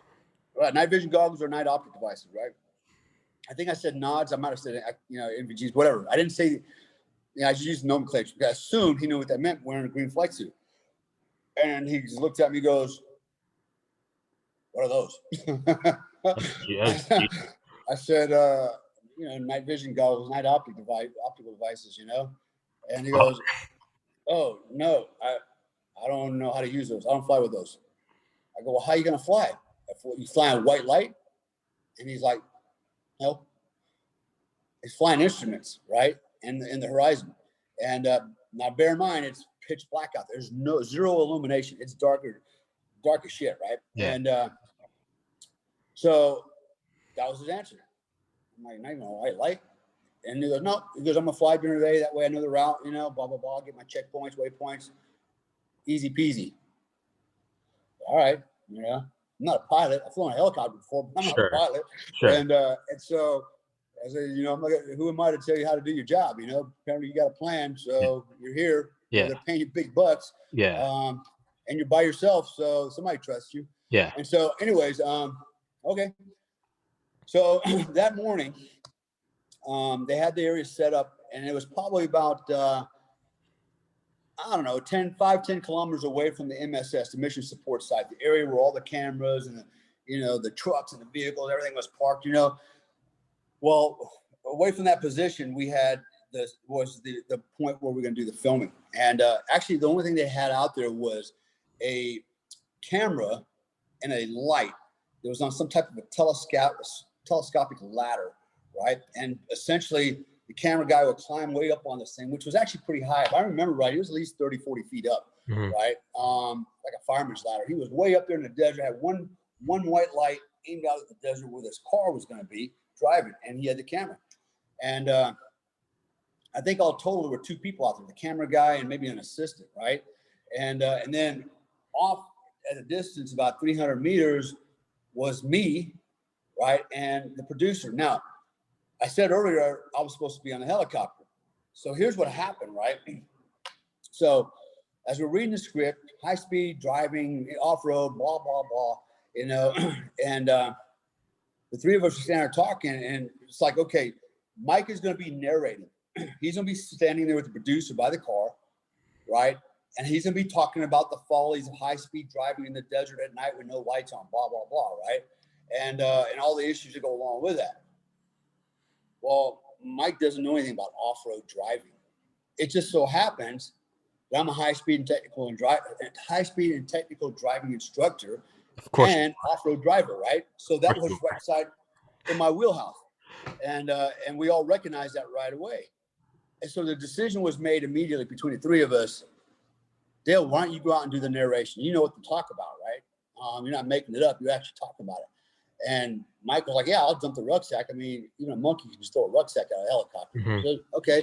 Right, night vision goggles or night optic devices, right? I think I said nods. I might have said, you know, NVGs, whatever. I didn't say, you know, I just used nomenclature because I assumed he knew what that meant wearing a green flight suit. And he just looked at me and goes, what are those? I said, you know, night vision goggles, night optical devices, you know? And he goes, oh, no, I don't know how to use those. I don't fly with those. I go, well, how are you going to fly? You fly in white light? And he's like, no. He's flying instruments, right? In the horizon. And now bear in mind, it's pitch black out there. There's zero illumination. It's dark as shit, right? Yeah. And so that was his answer. I'm like, not even a white light. And he goes, no. He goes, I'm going to fly during the day. That way I know the route, you know, blah, blah, blah. Get my checkpoints, waypoints. Easy peasy. All right. You know, I'm not a pilot. I've flown a helicopter before, but I'm not a pilot. Sure. And so I said, you know, who am I to tell you how to do your job? You know, apparently you got a plan. So you're here. Yeah. You know, they're paying you big bucks. Yeah. And you're by yourself. So somebody trusts you. Yeah. And so anyways, okay. So that morning, they had the area set up, and it was probably about, I don't know, 10 kilometers away from the MSS, the mission support site, the area where all the cameras and, you know, the trucks and the vehicles, everything was parked, you know. Well, away from that position, we had the point where we're going to do the filming. And actually, the only thing they had out there was a camera and a light. It was on some type of a telescopic ladder, right? And essentially, the camera guy would climb way up on this thing, which was actually pretty high. If I remember right, he was at least 30, 40 feet up, right? Like a fireman's ladder. He was way up there in the desert, had one white light aimed out at the desert where this car was going to be driving, and he had the camera. And I think all total there were 2 people out there, the camera guy and maybe an assistant, right? And then off at a distance about 300 meters was me, right, and the producer. Now, I said earlier I was supposed to be on the helicopter. So here's what happened, right? So as we're reading the script, high speed driving, off-road, blah, blah, blah, you know, and the 3 of us are standing there talking, and it's like, okay, Mike is going to be narrating. He's going to be standing there with the producer by the car, right? And he's going to be talking about the follies of high-speed driving in the desert at night with no lights on, blah, blah, blah, right? And all the issues that go along with that. Well, Mike doesn't know anything about off-road driving. It just so happens that I'm a high-speed and technical driving instructor, Of course. and off-road driver, right? So that was right side in my wheelhouse, and we all recognized that right away. And so the decision was made immediately between the 3 of us. Dale, why don't you go out and do the narration? You know what to talk about, right? You're not making it up. You actually talk about it. And Mike was like, yeah, I'll dump the rucksack. I mean, even a monkey can just throw a rucksack out of a helicopter. So, okay.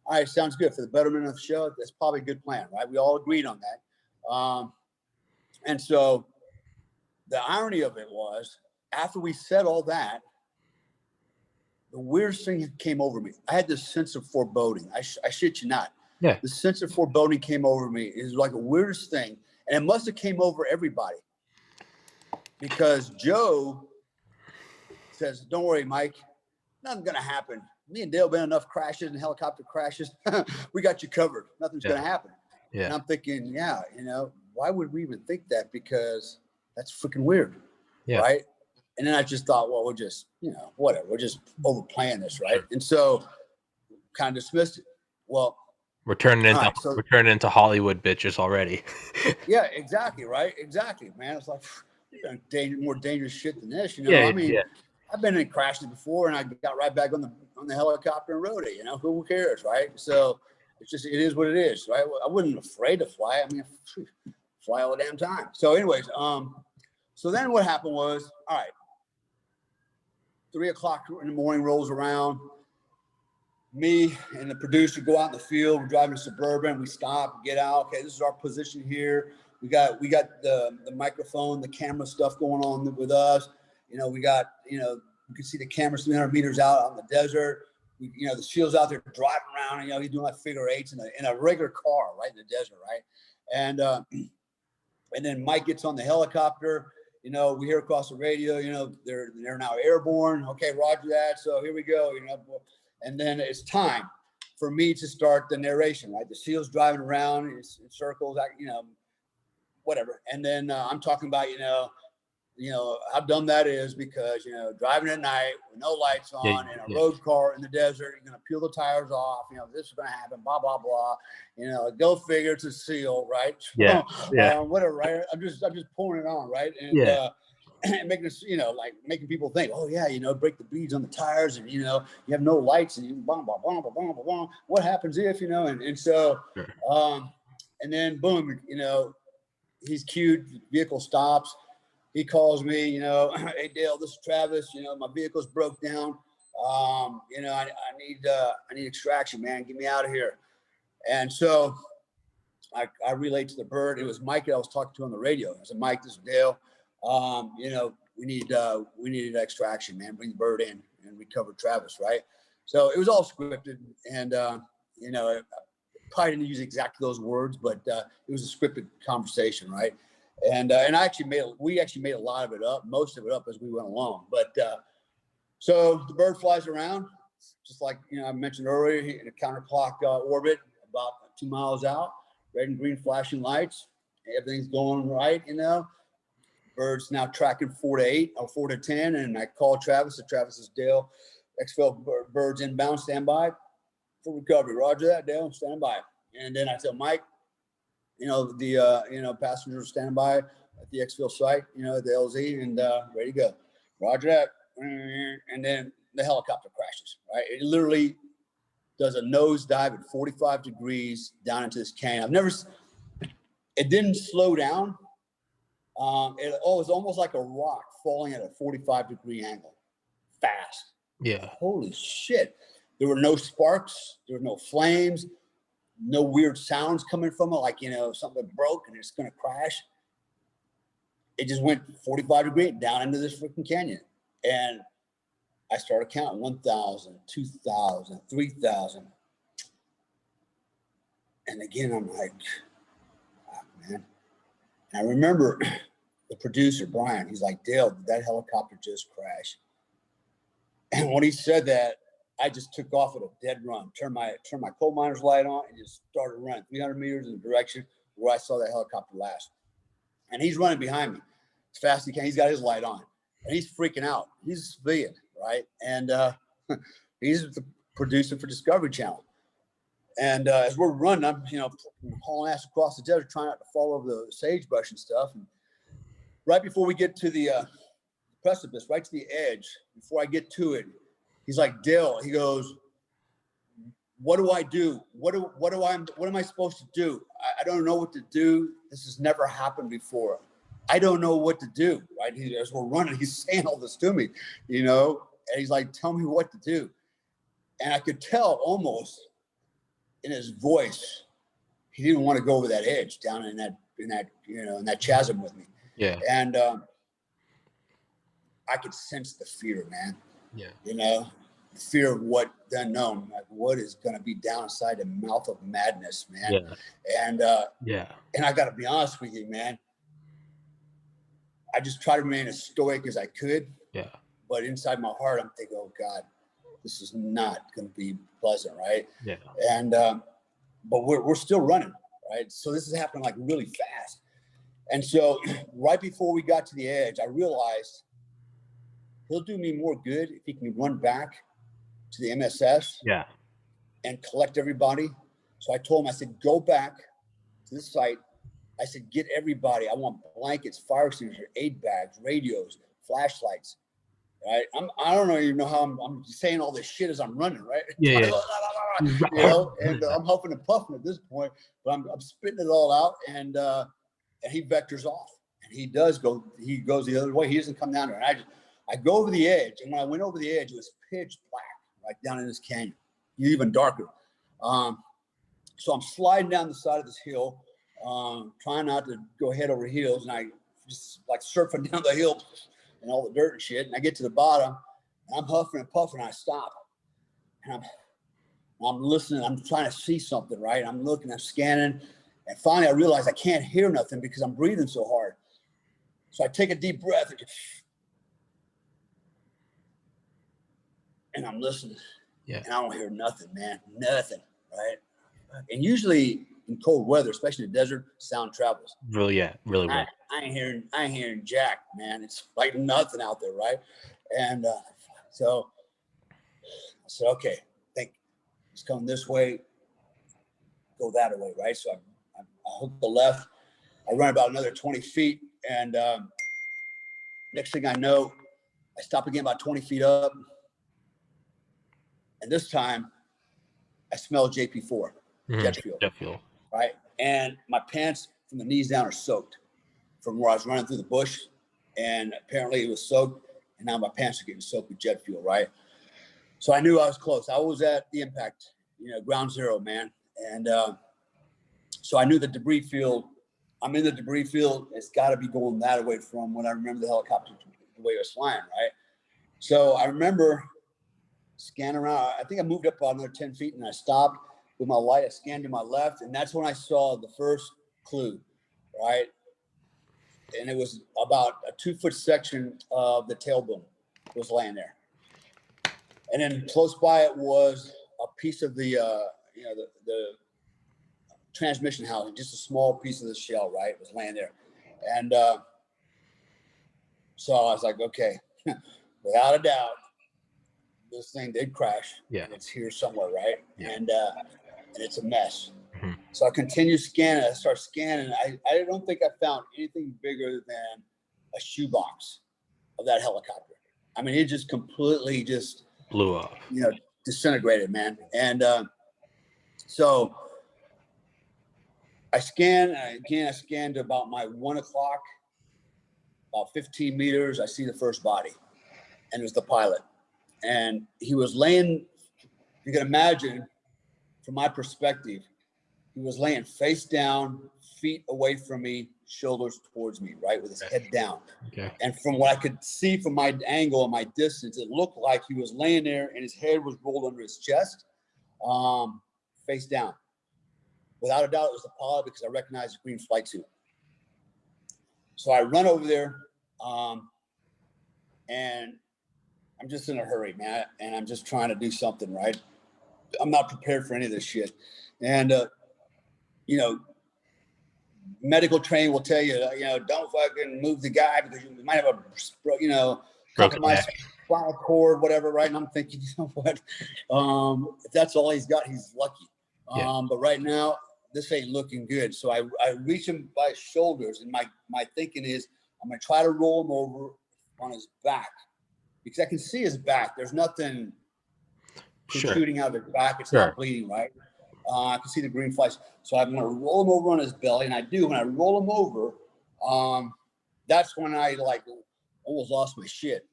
All right. Sounds good. For the betterment of the show, that's probably a good plan, right? We all agreed on that. And so the irony of it was, after we said all that, the weirdest thing came over me. I had this sense of foreboding. I shit you not. Yeah. The sense of foreboding came over me. It was like the weirdest thing. And it must have came over everybody. Because Joe says, don't worry, Mike, nothing's going to happen. Me and Dale been enough crashes and helicopter crashes. We got you covered. Nothing's going to happen. Yeah. And I'm thinking, yeah, you know, why would we even think that? Because that's freaking weird. Yeah. Right. And then I just thought, well, we're just, you know, whatever. We're just overplaying this. Right. And so kind of dismissed it. Well, we're turning into Hollywood bitches already. Yeah, exactly. Right. Exactly, man. It's like more dangerous shit than this, you know. I mean, I've been in crashes before, and I got right back on the helicopter and rode it. You know, who cares, right? So it is what it is, right? I wasn't afraid to fly. I mean, fly all the damn time. So, anyways, so then what happened was, all right, 3 o'clock in the morning rolls around. Me and the producer go out in the field. We're driving a Suburban. We stop, get out. Okay, this is our position here. We got the microphone, the camera stuff going on with us. You know, we got, you know, you can see the camera 300 meters out on the desert. You know, the SEAL's out there driving around, and, you know, he's doing like figure eights in a regular car, right in the desert, right? And then Mike gets on the helicopter. You know, we hear across the radio, you know, they're now airborne. Okay, roger that. So here we go, you know. And then it's time for me to start the narration, right? The SEAL's driving around in circles, you know, whatever. And then I'm talking about, you know, how dumb that is, because, you know, driving at night with no lights on in a road car in the desert, you're going to peel the tires off. You know, this is going to happen, blah, blah, blah. You know, go figure, it's a SEAL, right? Whatever, right? I'm just pouring it on, right? And, and making us, you know, like making people think, oh yeah, you know, break the beads on the tires, and, you know, you have no lights, and you blah, blah, blah, blah, blah, blah, blah. What happens if, you know, and so, and then boom, you know, he's cued, the vehicle stops. He calls me, you know, hey Dale, this is Travis. You know, my vehicle's broke down. You know, I need extraction, man. Get me out of here. And so I relayed to the bird. It was Mike that I was talking to on the radio. I said, Mike, this is Dale. You know, we needed extraction, man. Bring the bird in, and we covered Travis, right? So it was all scripted, and you know, I probably didn't use exactly those words, but it was a scripted conversation, right? And we actually made a lot of it up, most of it up as we went along. But so the bird flies around, just like, you know, I mentioned earlier, in a counterclock orbit, about 2 miles out, red and green flashing lights. Everything's going right, you know. Bird's now tracking 4 to 8 or 4 to 10, and I call Travis. So Travis is Dale. XFL bird's inbound, standby. for recovery. Roger that, Dale. Stand by. And then I tell Mike, the passengers standing by at the exfil site, at the LZ, and ready to go. Roger that. And then the helicopter crashes, right? It literally does a nosedive at 45 degrees down into this canyon. It didn't slow down. It was almost like a rock falling at a 45-degree angle, fast. Yeah. Holy shit. There were no sparks. There were no flames, no weird sounds coming from it, like, something broke and it's going to crash. It just went 45 degrees down into this freaking canyon. And I started counting 1,000, 2,000, 3,000. And again, I'm like, oh, man. And I remember the producer, Brian, he's like, Dale, did that helicopter just crash? And when he said that, I just took off at a dead run, turned my coal miner's light on, and just started running 300 meters in the direction where I saw that helicopter last. And he's running behind me as fast as he can. He's got his light on, and he's freaking out. He's a civilian, right? And he's the producer for Discovery Channel. And as we're running, I'm, hauling ass across the desert, trying not to fall over the sagebrush and stuff. And right before we get to the precipice, right to the edge, before I get to it, he's like, Dale, he goes, what do I do? What am I supposed to do? I don't know what to do. This has never happened before. I don't know what to do, right? As we're running, he's saying all this to me, and he's like, tell me what to do. And I could tell almost in his voice, he didn't want to go over that edge down in that chasm with me. Yeah. And I could sense the fear, man. Yeah. The fear of what the unknown, like what is going to be down inside the mouth of madness, man. Yeah. And and I got to be honest with you, man. I just try to remain as stoic as I could. Yeah. But inside my heart, I'm thinking, oh God, this is not going to be pleasant, right? Yeah. And but we're still running, right? So this is happening like really fast. And so right before we got to the edge, I realized he'll do me more good if he can run back to the MSS and collect everybody. So I told him, I said, go back to the site. I said, get everybody. I want blankets, fire extinguishers, aid bags, radios, flashlights. Right? I don't even know how I'm saying all this shit as I'm running, right? Yeah. And I'm huffing and puffing at this point, but I'm spitting it all out, and he vectors off, and he goes the other way. He doesn't come down there, and I go over the edge, and when I went over the edge, it was pitch black, like down in this canyon, even darker. So I'm sliding down the side of this hill, trying not to go head over heels, and I just like surfing down the hill and all the dirt and shit. And I get to the bottom, and I'm huffing and puffing, and I stop. And I'm listening, I'm trying to see something, right? I'm looking, I'm scanning, and finally I realize I can't hear nothing because I'm breathing so hard. So I take a deep breath, and I'm listening. Yeah. And I don't hear nothing, man. Nothing, right? And usually in cold weather, especially in the desert, sound travels. Really well. I ain't hearing jack, man. It's like nothing out there, right? And so I said, okay, I think it's coming this way, go that way, right? So I hook the left. I run about another 20 feet, and next thing I know, I stop again about 20 feet up, and this time I smell JP4, jet fuel. Right? And my pants from the knees down are soaked from where I was running through the bush, and apparently it was soaked, and now my pants are getting soaked with jet fuel, right? So I knew I was close. I was at the impact, ground zero, man. And so I knew the debris field, I'm in the debris field. It's got to be going that way from when I remember the helicopter, the way it was flying, right? So I remember scanning around. I think I moved up about another 10 feet, and I stopped with my light. I scanned to my left, and that's when I saw the first clue, right? And it was about a 2-foot section of the tail boom was laying there. And then close by it was a piece of the transmission housing, just a small piece of the shell, right? It was laying there. And so I was like, okay, without a doubt, this thing did crash. Yeah. And it's here somewhere, right? Yeah. And it's a mess. Mhm. So I continue scanning. I start scanning. I don't think I found anything bigger than a shoebox of that helicopter. I mean, it just completely just blew up. Disintegrated, man. And so I scanned, and again, I scanned to about my 1 o'clock, about 15 meters. I see the first body, and it was the pilot. And he was laying, you can imagine from my perspective, he was laying face down, feet away from me, shoulders towards me, right, with his head down. Okay. And from what I could see from my angle and my distance, it looked like he was laying there and his head was rolled under his chest, face down. Without a doubt, it was the pilot because I recognized the green flight suit. So I run over there, and I'm just in a hurry, man, and I'm just trying to do something, right? I'm not prepared for any of this shit. And, medical training will tell you, don't fucking move the guy because you might have a, compromised spinal cord, whatever, right? And I'm thinking, you know what? If that's all he's got, he's lucky. Yeah. But right now, this ain't looking good. So I reach him by his shoulders, and my thinking is I'm gonna try to roll him over on his back because I can see his back. There's nothing protruding out of his back. It's not bleeding, right? I can see the green flash. So I'm gonna roll him over on his belly, and I do. When I roll him over, that's when I almost lost my shit.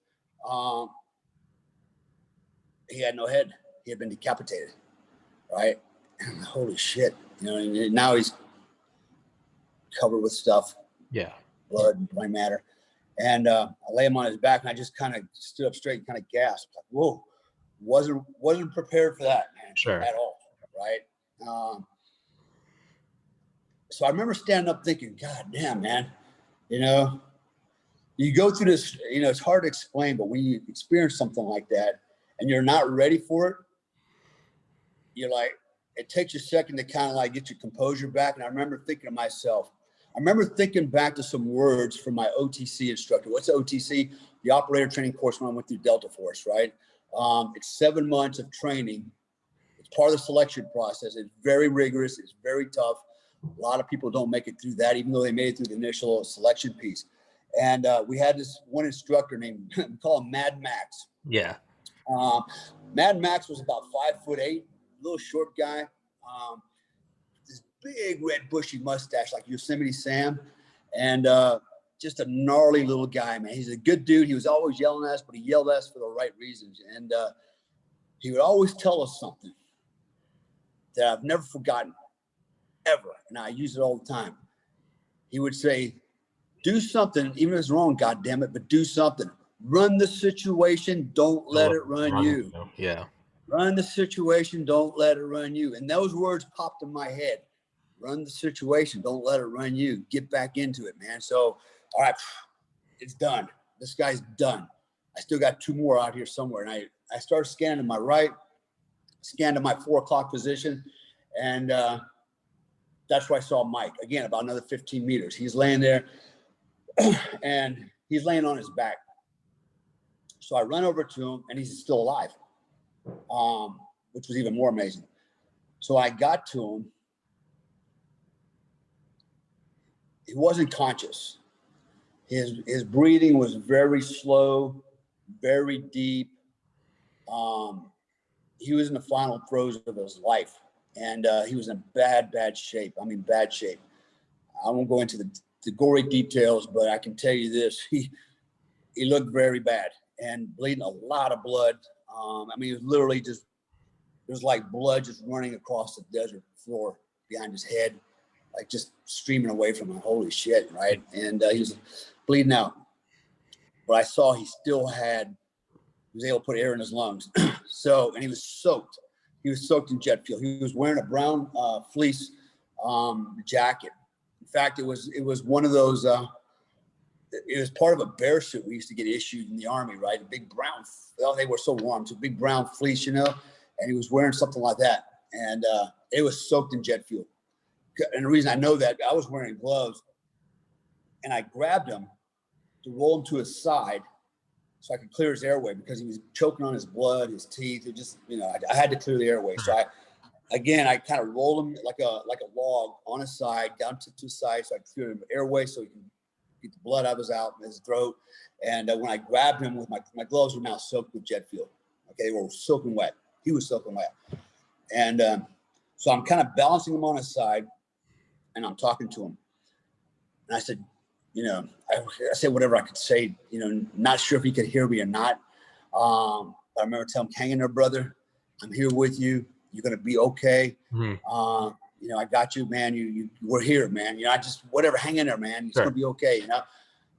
He had no head. He had been decapitated, right? And holy shit, and now he's covered with stuff. Yeah. Blood and white matter. And I lay him on his back, and I just kind of stood up straight and kind of gasped. Like, whoa, wasn't prepared for that, man, at all, right? So I remember standing up thinking, God damn, man, you go through this, it's hard to explain, but when you experience something like that and you're not ready for it, you're like, it takes you a second to kind of get your composure back. And I remember thinking to myself, thinking back to some words from my OTC instructor. What's OTC? The operator training course when I went through Delta Force, right? It's 7 months of training. It's part of the selection process. It's very rigorous. It's very tough. A lot of people don't make it through that, even though they made it through the initial selection piece. And we had this one instructor named, we call him Mad Max. Yeah. Mad Max was about 5'8", little short guy. This big red bushy mustache like Yosemite Sam, and just a gnarly little guy, man. He's a good dude. He was always yelling at us, but he yelled at us for the right reasons. And he would always tell us something that I've never forgotten, ever. And I use it all the time. He would say, do something, even if it's wrong, goddammit, but do something. Run the situation, don't let it run you. Yeah. Run the situation, don't let it run you. And those words popped in my head. Run the situation, don't let it run you. Get back into it, man. So, all right, it's done. This guy's done. I still got 2 more out here somewhere. And I started scanning to my right, scanned to my 4 o'clock position. And that's where I saw Mike. Again, about another 15 meters. He's laying there and he's laying on his back. So I run over to him and he's still alive. Which was even more amazing. So I got to him. He wasn't conscious. His breathing was very slow, very deep. He was in the final throes of his life, and he was in bad shape. I mean, bad shape. I won't go into the gory details, but I can tell you this: he looked very bad and bleeding a lot of blood. I mean, it was literally just, it was like blood just running across the desert floor behind his head, like just streaming away from him. Holy shit, right? And he was bleeding out. But I saw he was able to put air in his lungs. And he was soaked. He was soaked in jet fuel. He was wearing a brown fleece jacket. In fact, it was one of those, it was part of a bear suit we used to get issued in the Army, right? A big brown, they were so warm. It's a big brown fleece, and he was wearing something like that. And it was soaked in jet fuel. And the reason I know that, I was wearing gloves, and I grabbed him to roll him to his side so I could clear his airway because he was choking on his blood, his teeth. It just, I had to clear the airway. So I kind of rolled him like a log on his side, down to the side, so I could clear the airway so he can get the blood out of his throat. And when I grabbed him with my gloves were now soaked with jet fuel. Okay, they were soaking wet. He was soaking wet. And so I'm kind of balancing him on his side, and I'm talking to him. And I said, I said whatever I could say, not sure if he could hear me or not. I remember telling him, hang in there, brother. I'm here with you. You're going to be okay. Mm-hmm. I got you, man. We're here, man. I just, whatever, hang in there, man. It's going to be okay,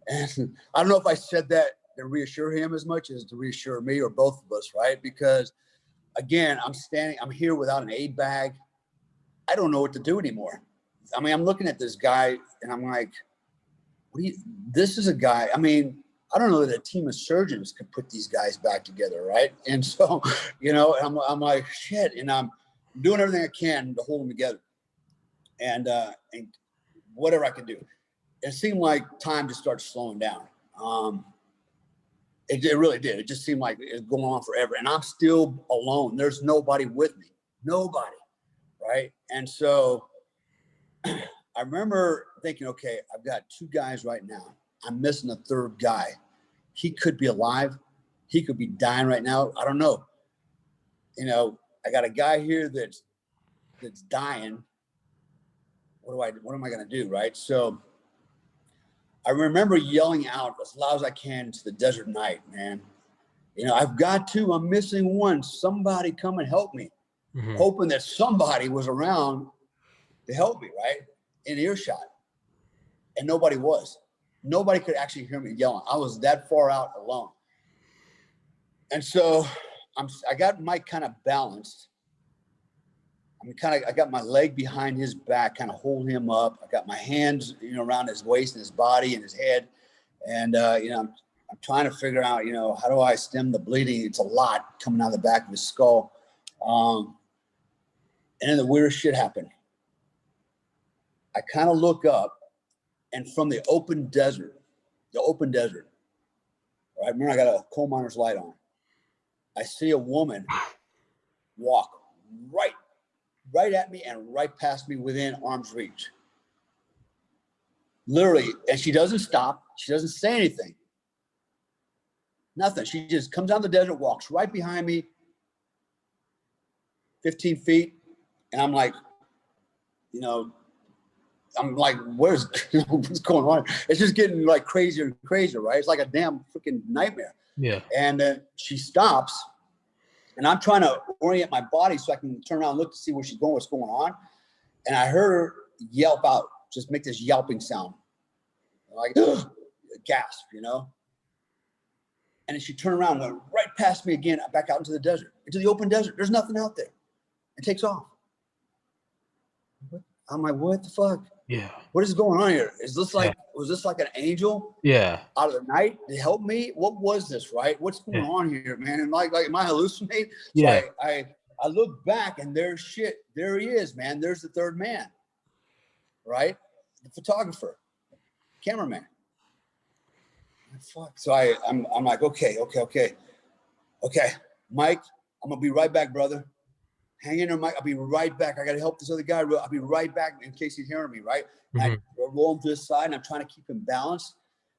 And I don't know if I said that to reassure him as much as to reassure me or both of us, right? Because, again, I'm here without an aid bag. I don't know what to do anymore. I mean, I'm looking at this guy, and I'm like, this is a guy, I mean, I don't know that a team of surgeons could put these guys back together, right? And so, I'm like, shit, and I'm doing everything I can to hold them together, and whatever I could do. It seemed like time just started slowing down. It really did. It just seemed like it was going on forever, and I'm still alone. There's nobody with me, nobody, right? And so I remember thinking, okay, I've got two guys right now. I'm missing a third guy. He could be alive. He could be dying right now. I don't know. I got a guy here that's dying. What am I going to do? Right. So I remember yelling out as loud as I can into the desert night, man. I've got two. I'm missing one. Somebody come and help me. Mm-hmm. Hoping that somebody was around to help me, right? In earshot. And nobody was. Nobody could actually hear me yelling. I was that far out alone. And so I got Mike kind of balanced. I got my leg behind his back, kind of hold him up. I got my hands, around his waist and his body and his head. And, I'm trying to figure out, how do I stem the bleeding? It's a lot coming out of the back of his skull. And then the weirdest shit happened. I kind of look up, and from the open desert, right? Remember, I got a coal miner's light on. I see a woman walk right at me and right past me within arm's reach. Literally, and she doesn't stop. She doesn't say anything. Nothing. She just comes down the desert, walks right behind me, 15 feet, and I'm like, what's going on? It's just getting like crazier and crazier, right? It's like a damn freaking nightmare. Yeah. And she stops, and I'm trying to orient my body so I can turn around and look to see where she's going, what's going on. And I heard her yelp out, just make this yelping sound, like gasp, And then she turned around, went right past me again, back out into the desert, into the open desert. There's nothing out there. It takes off. I'm like, what the fuck? Yeah. What is going on here? Was this like an angel? Yeah. Out of the night to help me? What was this, right? What's going on here, man? And like, am I hallucinating? So yeah. I look back, and there he is, man. There's the third man, right? The photographer, cameraman. Fuck. So I'm like, okay. Mike, I'm gonna be right back, brother. Hang in there, Mike. I'll be right back. I got to help this other guy. I'll be right back in case he's hearing me, right? Mm-hmm. I roll him to the side, and I'm trying to keep him balanced,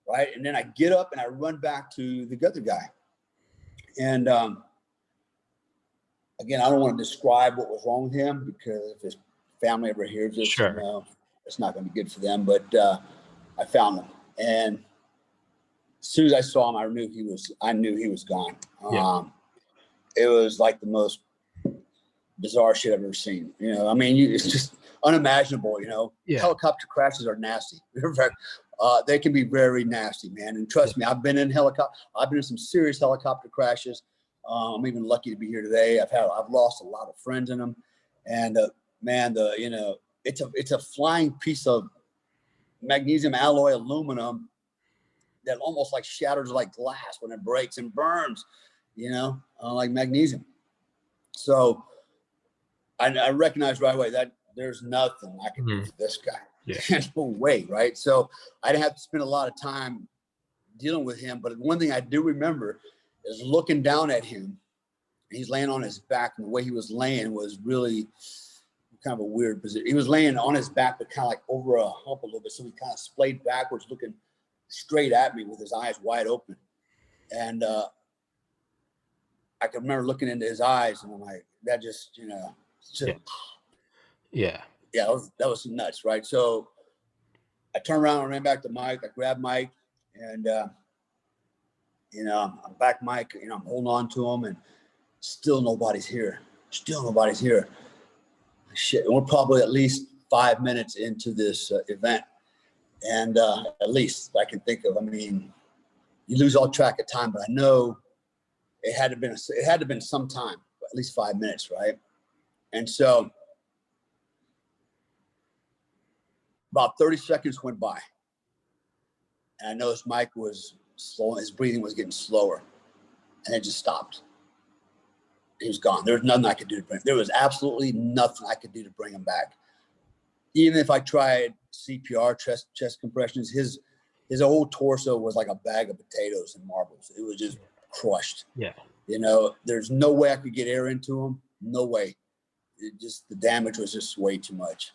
right? And then I get up, and I run back to the other guy. And again, I don't want to describe what was wrong with him, because if his family ever hears this, sure. It's not going to be good for them. But I found him, and as soon as I saw him, I knew he was gone. Yeah. It was like the most bizarre shit I've ever seen. It's just unimaginable. Yeah. Helicopter crashes are nasty. They can be very nasty, man. And trust me, I've been in some serious helicopter crashes. I'm even lucky to be here today. I've lost a lot of friends in them, and it's a flying piece of magnesium alloy aluminum that almost like shatters like glass when it breaks and burns, like magnesium. So I recognized right away that there's nothing I can do for this guy. Yeah. No way, right? So I didn't have to spend a lot of time dealing with him. But one thing I do remember is looking down at him. He's laying on his back, and the way he was laying was really kind of a weird position. He was laying on his back, but kind of like over a hump a little bit. So he kind of splayed backwards, looking straight at me with his eyes wide open. And I can remember looking into his eyes, and I'm like, that just, yeah, that was nuts, right? So I turned around and ran back to Mike. I grabbed Mike, and I'm back Mike. I'm holding on to him, and still nobody's here. Shit, and we're probably at least 5 minutes into this event, and at least I can think of. I mean, you lose all track of time, but I know it had to been some time, at least 5 minutes, right? And so about 30 seconds went by, and I noticed Mike was slow. His breathing was getting slower, and it just stopped. He was gone. There was nothing I could do to bring him. There was absolutely nothing I could do to bring him back. Even if I tried CPR, chest compressions, his whole torso was like a bag of potatoes and marbles. It was just crushed. Yeah. There's no way I could get air into him. No way. The damage was just way too much.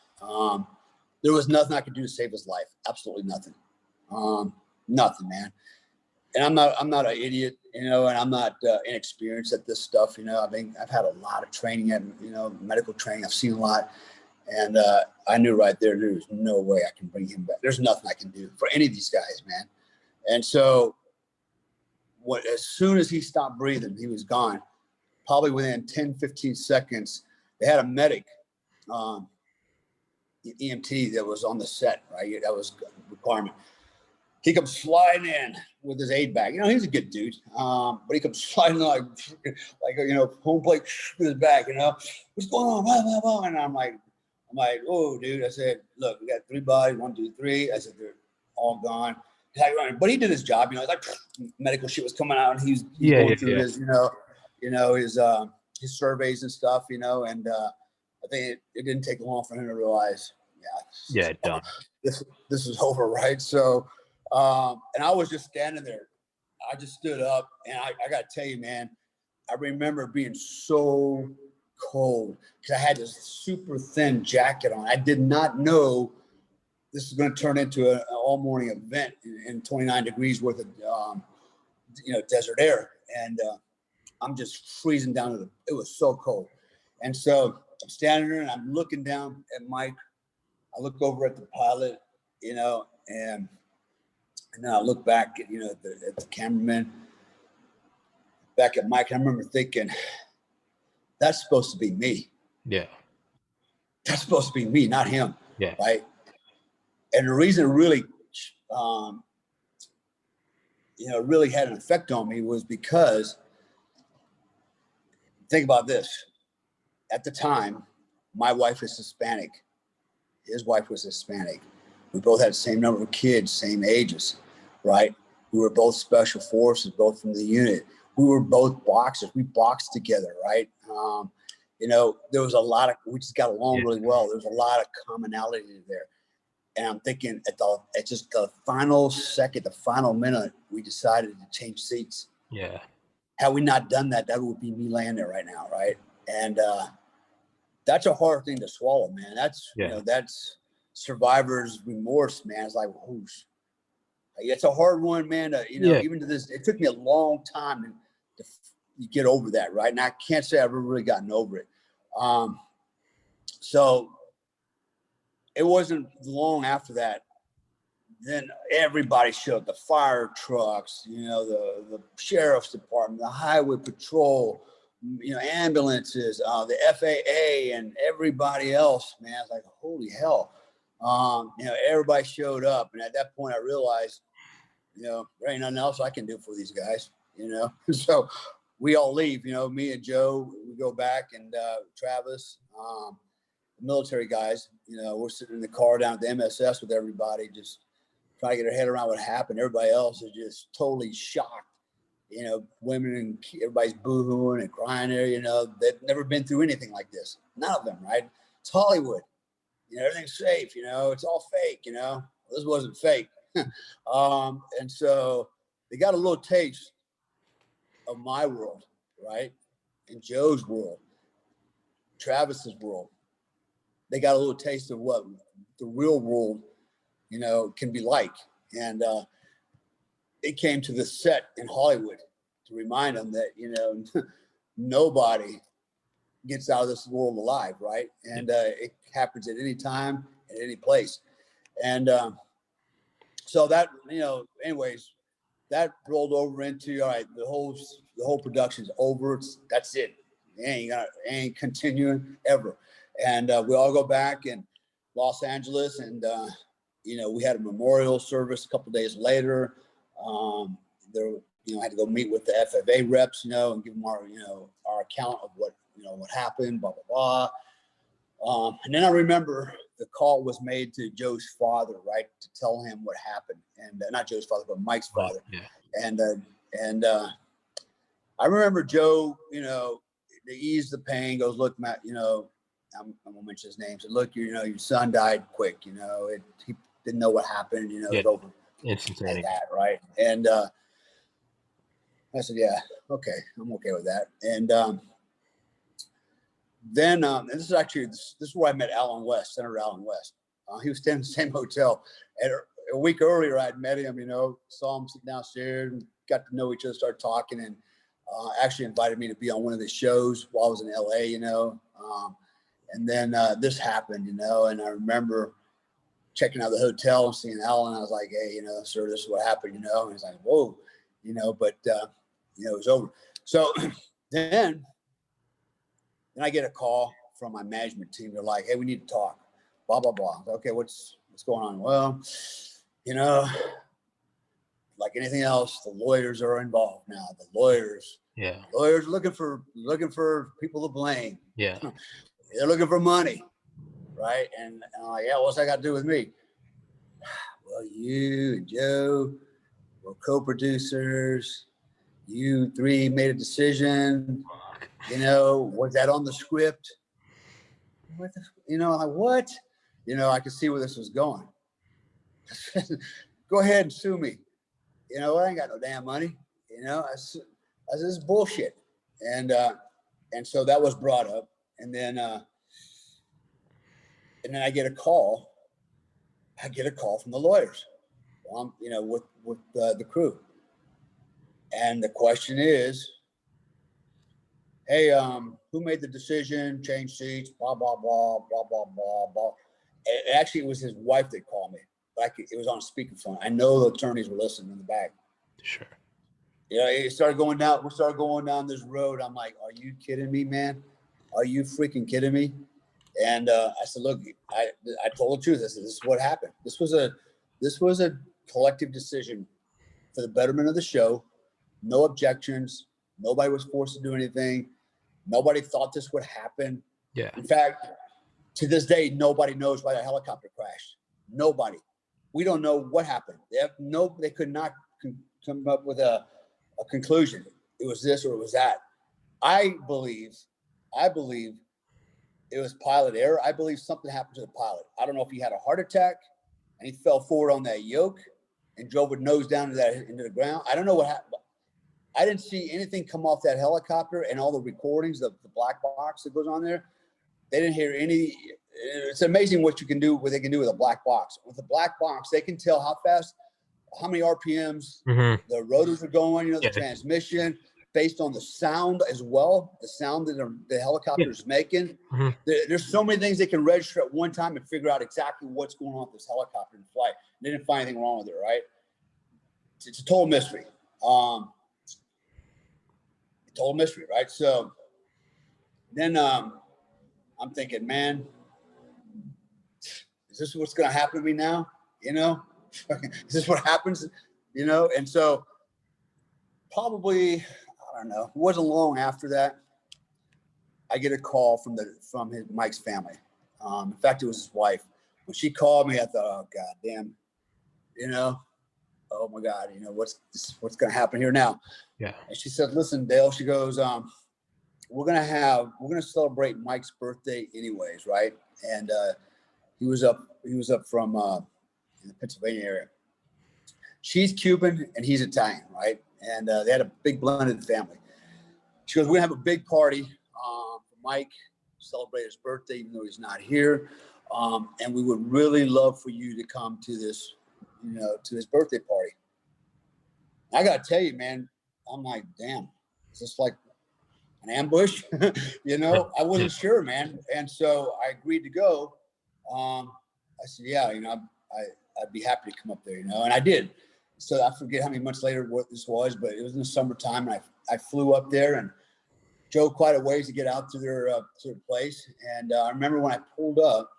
There was nothing I could do to save his life. Absolutely nothing. Nothing, man. And I'm not an idiot, and I'm not inexperienced at this stuff. I've had a lot of training at, medical training. I've seen a lot, and I knew right there's no way I can bring him back. There's nothing I can do for any of these guys, man. And so as soon as he stopped breathing, he was gone. Probably within 10, 15 seconds, they had a medic, EMT that was on the set, right? That was a requirement. He comes sliding in with his aid bag. He's a good dude. But he comes sliding like home plate with his bag, what's going on? Blah, blah, blah. And I'm like, oh, dude. I said, look, we got 3 bodies, 1, 2, 3. I said, they're all gone. But he did his job, like medical shit was coming out, and he's going through his, his surveys and stuff, and I think it didn't take long for him to realize, done. This is over, right? So, and I was just standing there. I just stood up, and I got to tell you, man, I remember being so cold because I had this super thin jacket on. I did not know this is going to turn into an all morning event in 29 degrees worth of, desert air. And I'm just freezing down it was so cold. And so I'm standing there, and I'm looking down at Mike. I look over at the pilot, and then I look back at, at the cameraman, back at Mike. And I remember thinking, that's supposed to be me. Yeah. That's supposed to be me, not him. Yeah. Right. And the reason it really, really had an effect on me was because, think about this. At the time, my wife is Hispanic. His wife was Hispanic. We both had the same number of kids, same ages, right? We were both special forces, both from the unit. We were both boxers. We boxed together, right? There was a lot of, we just got along really well. There was a lot of commonality there. And I'm thinking at just the final second, the final minute, we decided to change seats. Yeah. Had we not done that, that would be me laying there right now, right? And that's a hard thing to swallow, man. That's that's survivor's remorse, man. It's like, whoosh. It's a hard one, man. Even to this, it took me a long time to get over that, right? And I can't say I've ever really gotten over it. So it wasn't long after that. Then everybody showed, the fire trucks, the sheriff's department, the highway patrol, ambulances, the FAA, and everybody else, man. I was like, holy hell. Everybody showed up. And at that point I realized, there ain't nothing else I can do for these guys, So we all leave, me and Joe, we go back, and Travis, the military guys, we're sitting in the car down at the MSS with everybody, just trying to get our head around what happened. Everybody else is just totally shocked. Women and everybody's boo-hooing and crying there, they've never been through anything like this. None of them, right? It's Hollywood. Everything's safe, it's all fake, This wasn't fake. And so they got a little taste of my world, right? And Joe's world, Travis's world. They got a little taste of what the real world, you know, can be like. And it came to the set in Hollywood to remind them that, you know, nobody gets out of this world alive, right? And it happens at any time, at any place. And so that, you know, anyways, that rolled over into, all right, the whole production's over. That's it. It ain't continuing ever. And we all go back in Los Angeles, and you know, we had a memorial service a couple of days later. There, you know, I had to go meet with the FFA reps, you know, and give them our, you know, our account of what, you know, what happened, blah blah blah. And then I remember the call was made to Joe's father, right, to tell him what happened, and not Joe's father, but Mike's father. Yeah. And I remember Joe, you know, to ease the pain, goes, look, Matt, you know, I'm gonna mention his name. Said, look, you know, your son died quick. You know, he didn't know what happened. You know, it was over like that, right? And I said, yeah, okay, I'm okay with that. And then and this is actually this is where I met Alan West, Senator Alan West. He was staying in the same hotel. And a week earlier, I'd met him. You know, saw him sitting downstairs, and got to know each other, started talking, and actually invited me to be on one of his shows while I was in LA. You know. And then this happened, you know, and I remember checking out the hotel and seeing Alan. I was like, hey, you know, sir, this is what happened, you know. And he's like, whoa, you know, but, you know, it was over. So then I get a call from my management team. They're like, hey, we need to talk, blah, blah, blah. Okay, what's going on? Well, you know, like anything else, the lawyers are involved now. The lawyers are looking for people to blame. Yeah. They're looking for money, right? And I'm like, yeah, what's that got to do with me? Well, you and Joe were co-producers. You three made a decision. You know, was that on the script? What the, you know, I'm like, what? You know, I could see where this was going. Go ahead and sue me. You know, I ain't got no damn money. You know, I said, this is bullshit. And so that was brought up. And then I get a call. I get a call from the lawyers, you know, with the crew. And the question is, hey, who made the decision, change seats, blah, blah, blah, blah, blah, blah, blah. And actually, it was his wife that called me. Like, it was on speakerphone. I know the attorneys were listening in the back. Sure. Yeah, it started going down. We started going down this road. I'm like, are you kidding me, man? Are you freaking kidding me? And I said, look, I told the truth. I said, this is what happened. This was a collective decision for the betterment of the show. No objections. Nobody was forced to do anything. Nobody thought this would happen. Yeah. In fact, to this day, nobody knows why the helicopter crashed. Nobody. We don't know what happened. They could not come up with a conclusion. It was this or it was that. I believe it was pilot error. I believe something happened to the pilot. I don't know if he had a heart attack and he fell forward on that yoke and drove with nose down into the ground. I don't know what happened. I didn't see anything come off that helicopter, and all the recordings, the black box that goes on there. They didn't hear any. It's amazing what they can do with a black box. With a black box, they can tell how fast, how many RPMs the rotors are going, you know, the transmission, based on the sound as well, the sound that the helicopter is making. There's so many things they can register at one time and figure out exactly what's going on with this helicopter in flight. They didn't find anything wrong with it, right? It's a total mystery. Total mystery, right? So then I'm thinking, man, is this what's going to happen to me now? You know, is this what happens? You know, and so probably, I don't know, it wasn't long after that, I get a call from Mike's family. In fact, it was his wife. When she called me, I thought, oh God damn, you know, oh my God, you know, what's going to happen here now? Yeah. And she said, listen, Dale, she goes, we're going to celebrate Mike's birthday anyways. Right. And he was up from the Pennsylvania area. she's Cuban and he's Italian, right? And they had a big blended family. She goes, we're gonna have a big party for Mike, celebrate his birthday, even though he's not here. And we would really love for you to come to this, to his birthday party. I gotta tell you, man, I'm like, damn, is this like an ambush? I wasn't sure, man. And so I agreed to go. I said, yeah, I'd be happy to come up there, and I did. So I forget how many months later what this was, but it was in the summertime, and I flew up there and drove quite a ways to get out to their place. And I remember when I pulled up,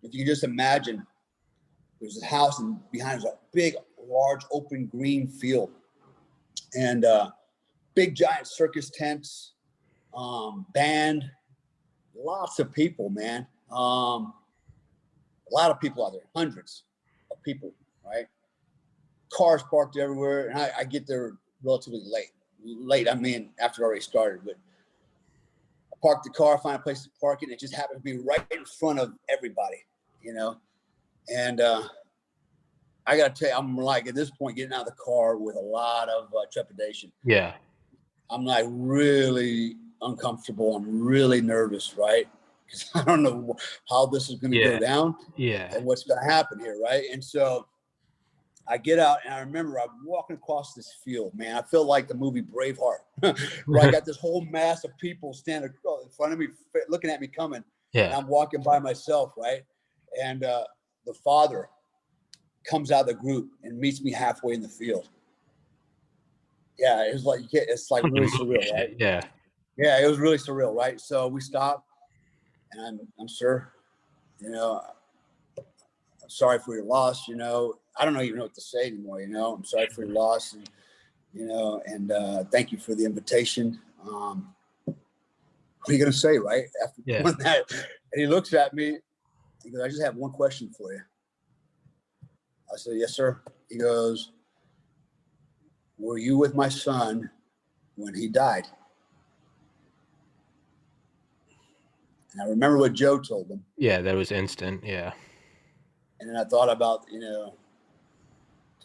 if you can just imagine, there's a house and behind was a big, large, open green field, and big, giant circus tents, band, lots of people, man. A lot of people out there, hundreds of people, right? Cars parked everywhere, and I get there relatively late. I mean, after it already started, but I parked the car, find a place to park it, and it just happened to be right in front of everybody, and I gotta tell you, I'm like, at this point, getting out of the car with a lot of trepidation. Yeah. I'm like really uncomfortable. I'm really nervous, right? Because I don't know how this is going to go down, and what's going to happen here, right? And so I get out, and I remember I'm walking across this field, man. I feel like the movie Braveheart, where I got this whole mass of people standing in front of me, looking at me coming. Yeah. And I'm walking by myself, right? And the father comes out of the group and meets me halfway in the field. Yeah, it's like really surreal, right? Yeah. Yeah, it was really surreal, right? So we stopped, and I'm sure, I'm sorry for your loss. I don't even know what to say anymore. I'm sorry for your loss, and and thank you for the invitation. What are you gonna say, right? After doing that, and he looks at me. He goes, "I just have one question for you." I said, "Yes, sir." He goes, "Were you with my son when he died?" And I remember what Joe told him. Yeah, that was instant. Yeah. And then I thought about, do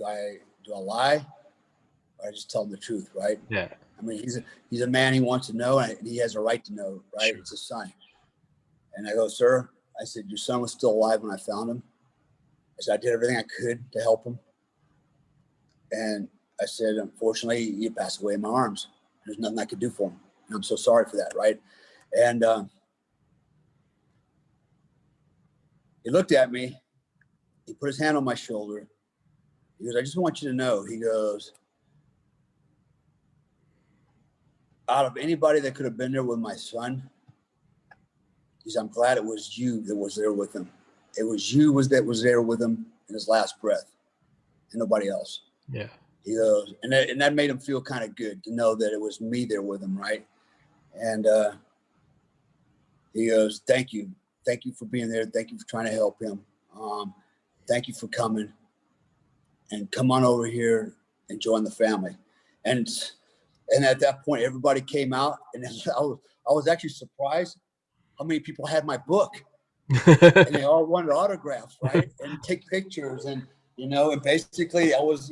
I lie, or I just tell him the truth, right? Yeah. I mean, he's a man. He wants to know, and he has a right to know, right? Sure. It's his son. And I go, "Sir," I said, "your son was still alive when I found him." I said, "I did everything I could to help him." And I said, "Unfortunately, he passed away in my arms. There's nothing I could do for him. And I'm so sorry for that," right? And he looked at me. He put his hand on my shoulder. He goes, "I just want you to know," he goes, "out of anybody that could have been there with my son," he said, "I'm glad it was you that was there with him. It was you that was there with him in his last breath, and nobody else." Yeah. He goes, and that made him feel kind of good to know that it was me there with him, right? And he goes, "Thank you for being there. Thank you for trying to help him. Thank you for coming, and come on over here and join the family." And at that point, everybody came out, and I was actually surprised how many people had my book, and they all wanted autographs, right, and take pictures, and and basically I was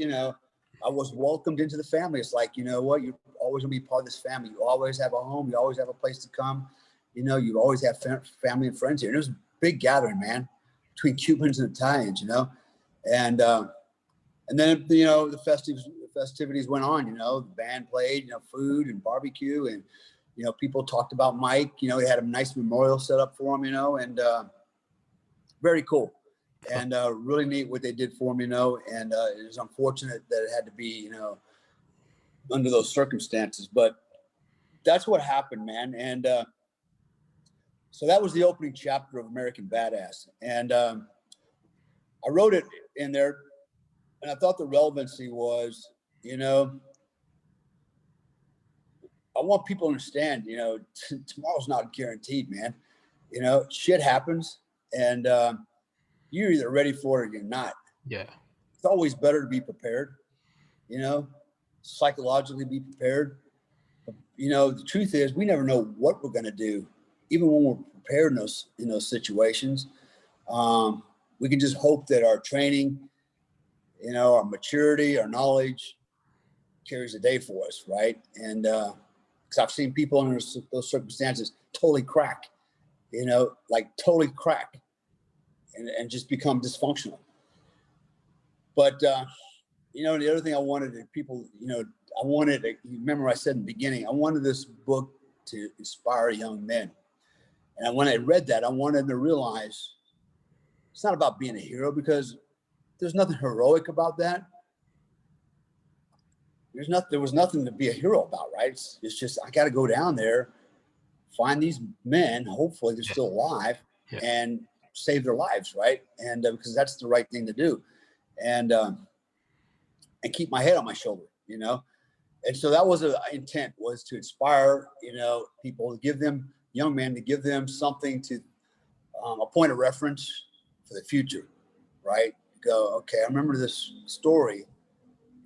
welcomed into the family. It's like, what, you're always gonna be part of this family. You always have a home. You always have a place to come. You always have family and friends here. And it was a big gathering, man, between Cubans and Italians, and then the festivities went on. The band played, food and barbecue, and people talked about Mike. They had a nice memorial set up for him, and very cool, and really neat what they did for him, and it was unfortunate that it had to be under those circumstances, but that's what happened, man. And so that was the opening chapter of American Badass, and I wrote it in there, and I thought the relevancy was, I want people to understand, tomorrow's not guaranteed, man. Shit happens, and you're either ready for it or you're not. Yeah. It's always better to be prepared, psychologically be prepared. The truth is, we never know what we're going to do, even when we're prepared in those situations. We can just hope that our training you know, our maturity, our knowledge carries the day for us, right? And because I've seen people in those circumstances totally crack, you know, like totally crack and just become dysfunctional. But, you know, the other thing I wanted to people, you know, I wanted to, remember I said in the beginning, I wanted this book to inspire young men. And when I read that, I wanted them to realize it's not about being a hero, because there's nothing heroic about that. There was nothing to be a hero about, right? It's just, I got to go down there, find these men, hopefully they're still alive, and save their lives, right? And because that's the right thing to do. And keep my head on my shoulder, you know? And so that was the intent, was to inspire, you know, people, to give them, young men, to give them something to, a point of reference for the future, right? Go, okay, I remember this story,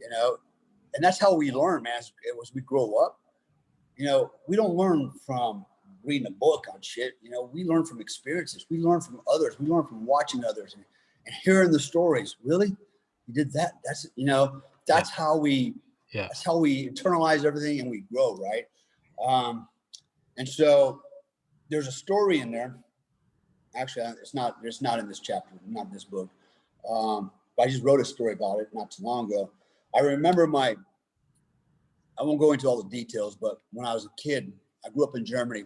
you know, and that's how we learn, man, as we grow up. You know, we don't learn from reading a book on shit, you know, we learn from experiences, we learn from others, we learn from watching others and hearing the stories. Really? You did that? That's, you know, that's how we, that's how we internalize everything and we grow, right? And so there's a story in there. Actually, it's not in this chapter, not in this book. But I just wrote a story about it not too long ago. I remember I won't go into all the details, but when I was a kid, I grew up in Germany,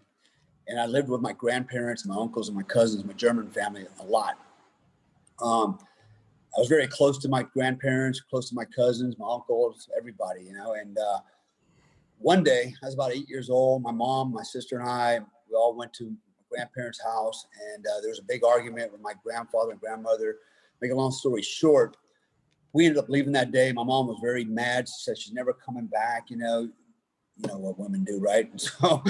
and I lived with my grandparents, my uncles, and my cousins, my German family, a lot. I was very close to my grandparents, close to my cousins, my uncles, everybody, you know. And one day, I was about 8 years old. My mom, my sister, and I, we all went to my grandparents' house, and there was a big argument with my grandfather and grandmother. Make a long story short, we ended up leaving that day. My mom was very mad. She said she's never coming back. You know what women do, right? And so,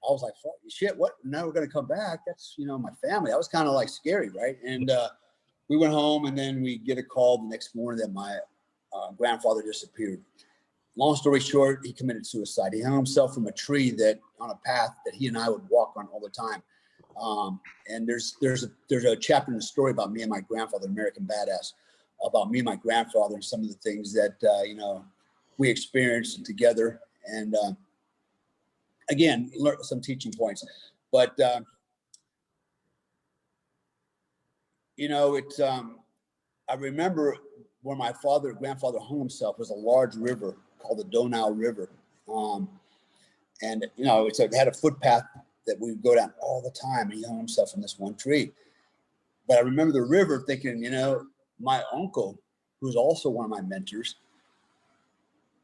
I was like, fuck, shit, what? Now we're gonna come back? That's, you know, my family. That was kind of like scary, right? And we went home, and then we get a call the next morning that my grandfather disappeared. Long story short, he committed suicide. He hung himself from a tree on a path that he and I would walk on all the time. And there's a chapter in the story about me and my grandfather, American Badass, about me and my grandfather and some of the things that you know, we experienced together. And again, learn some teaching points. But you know, it's I remember where my grandfather hung himself was a large river called the Donau River. And you know, it had a footpath that we would go down all the time, and he hung himself in this one tree. But I remember the river thinking, you know, my uncle, who's also one of my mentors,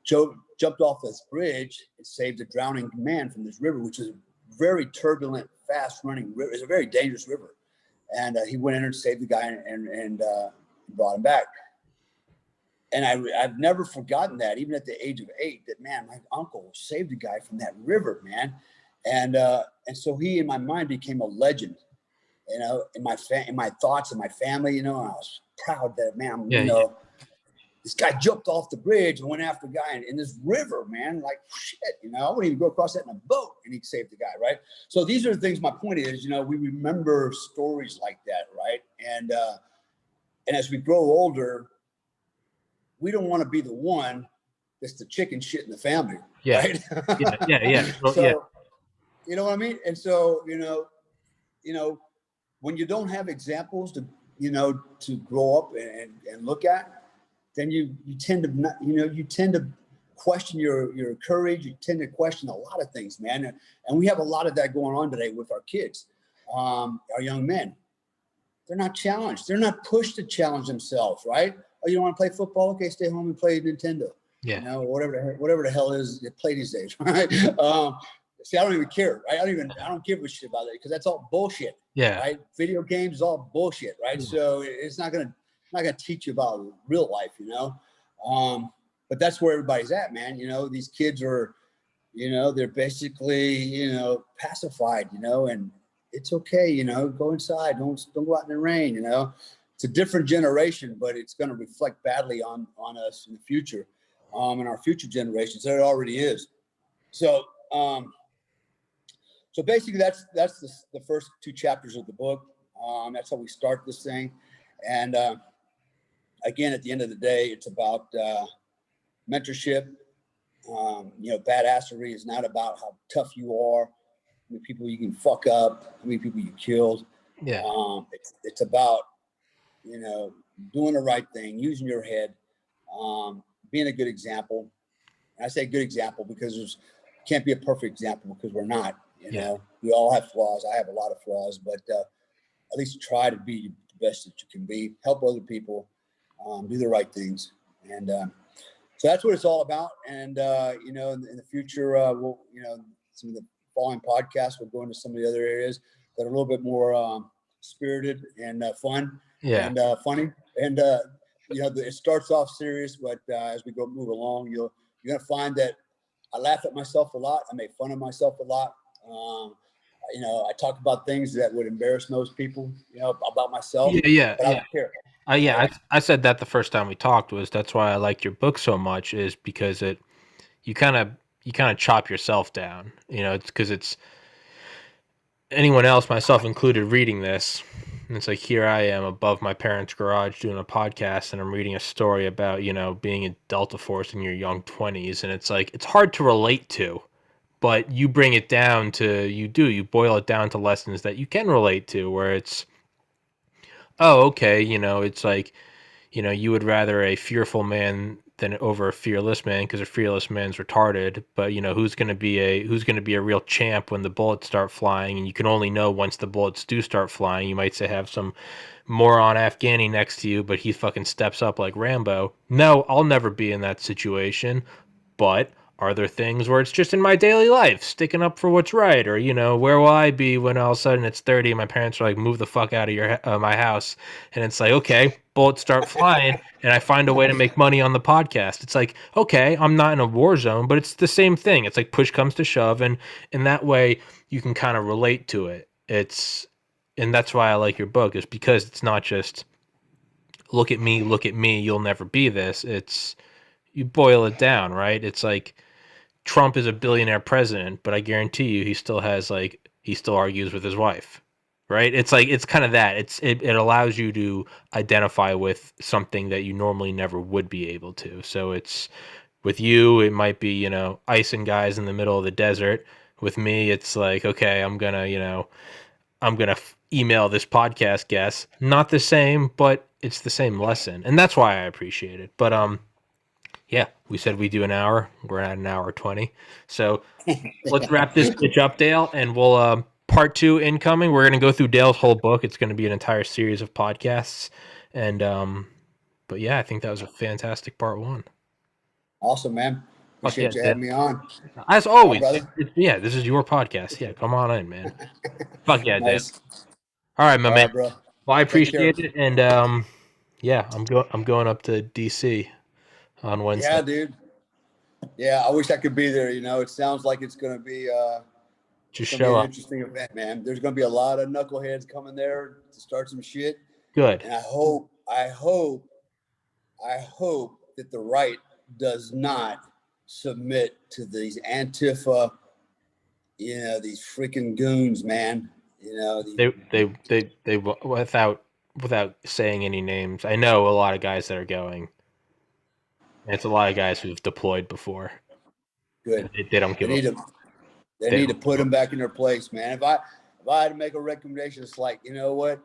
jumped off this bridge and saved a drowning man from this river, which is a very turbulent, fast running river. It's a very dangerous river. And he went in and saved the guy and brought him back. And I've never forgotten that, even at the age of 8, that, man, my uncle saved a guy from that river, man. And so he, in my mind, became a legend, you know, in my thoughts and my family, you know. And I was proud that, man, you know, this guy jumped off the bridge and went after a guy in this river, man. Like, shit, you know, I wouldn't even go across that in a boat, and he saved the guy, right? So these are the things. My point is, you know, we remember stories like that, right? And as we grow older, we don't want to be the one that's the chicken shit in the family, right? Well, so, you know what I mean? And so, you know, when you don't have examples to, you know, to grow up and look at, then you tend to not, you know, you tend to question your courage. You tend to question a lot of things, man. And we have a lot of that going on today with our kids, our young men. They're not challenged. They're not pushed to challenge themselves, right? Oh, you don't want to play football? Okay, stay home and play Nintendo. You know, whatever the hell is they play these days, right? See, I don't even care, right? I don't give a shit about it, because that's all bullshit. Right? Video games is all bullshit, right? So it's not gonna teach you about real life, you know. But that's where everybody's at, man. You know, these kids are, you know, they're basically, you know, pacified, you know, and it's okay, you know, go inside, don't go out in the rain, you know. It's a different generation, but it's going to reflect badly on us in the future, and our future generations. There it already is. So, so basically, that's the first 2 chapters of the book. That's how we start this thing, and again, at the end of the day, it's about mentorship. Badassery is not about how tough you are, how many people you can fuck up, how many people you killed. Yeah. It's about, doing the right thing, using your head, being a good example. And I say good example because can't be a perfect example because we're not. We all have flaws. I have a lot of flaws, but at least try to be the best that you can be. Help other people, do the right things, and so that's what it's all about. And in the future, we'll some of the following podcasts will go into some of the other areas that are a little bit more spirited and fun and funny. And it starts off serious, but as we move along, you're gonna find that I laugh at myself a lot. I make fun of myself a lot. I talk about things that would embarrass most people, about myself. But I don't care. I said that the first time we talked that's why I liked your book so much, is because you kind of chop yourself down. It's because it's anyone else, myself included, reading this. And it's like, here I am above my parents' garage doing a podcast, and I'm reading a story about, being a Delta Force in your young 20s. And it's like, it's hard to relate to, but you bring it down to, you boil it down to lessons that you can relate to, where it's, oh, okay, it's like, you would rather a fearful man than over a fearless man, because a fearless man's retarded. But who's going to be a real champ when the bullets start flying? And you can only know once the bullets do start flying. You might say have some moron Afghani next to you, but he fucking steps up like Rambo. No, I'll never be in that situation. But are there things where it's just in my daily life, sticking up for what's right? Or, where will I be when all of a sudden it's 30 and my parents are like, move the fuck out of my house? And it's like, okay, bullets start flying and I find a way to make money on the podcast. It's like, okay, I'm not in a war zone, but it's the same thing. It's like push comes to shove. And in that way, you can kind of relate to it. And that's why I like your book, is because it's not just look at me, you'll never be this. It's, you boil it down, right? It's like, Trump is a billionaire president, but I guarantee you he still argues with his wife, right? It's like, it's kind of that. It allows you to identify with something that you normally never would be able to. So it's, with you, it might be, icing guys in the middle of the desert. With me, it's like, okay, I'm gonna email this podcast guest. Not the same, but it's the same lesson. And that's why I appreciate it. But yeah, we said we do an hour. We're at an hour 20. So let's wrap this bitch up, Dale, and we'll part 2 incoming. We're gonna go through Dale's whole book. It's gonna be an entire series of podcasts. And but yeah, I think that was a fantastic part 1. Awesome, man. Appreciate you having me on. As always, this is your podcast. Yeah, come on in, man. Fuck yeah, nice. Dale. All right, my man. Right, bro. Well, I appreciate it, and yeah, I'm going up to DC on Wednesday. Yeah, dude. Yeah, I wish I could be there. It sounds like it's going to be just show up. An interesting event, man. There's going to be a lot of knuckleheads coming there to start some shit. Good. And I hope that the right does not submit to these Antifa, these freaking goons, man. They without saying any names, I know a lot of guys that are going. And it's a lot of guys who've deployed before. Good. They don't give up. They need to put them back in their place, man. If I had to make a recommendation, it's like, you know what?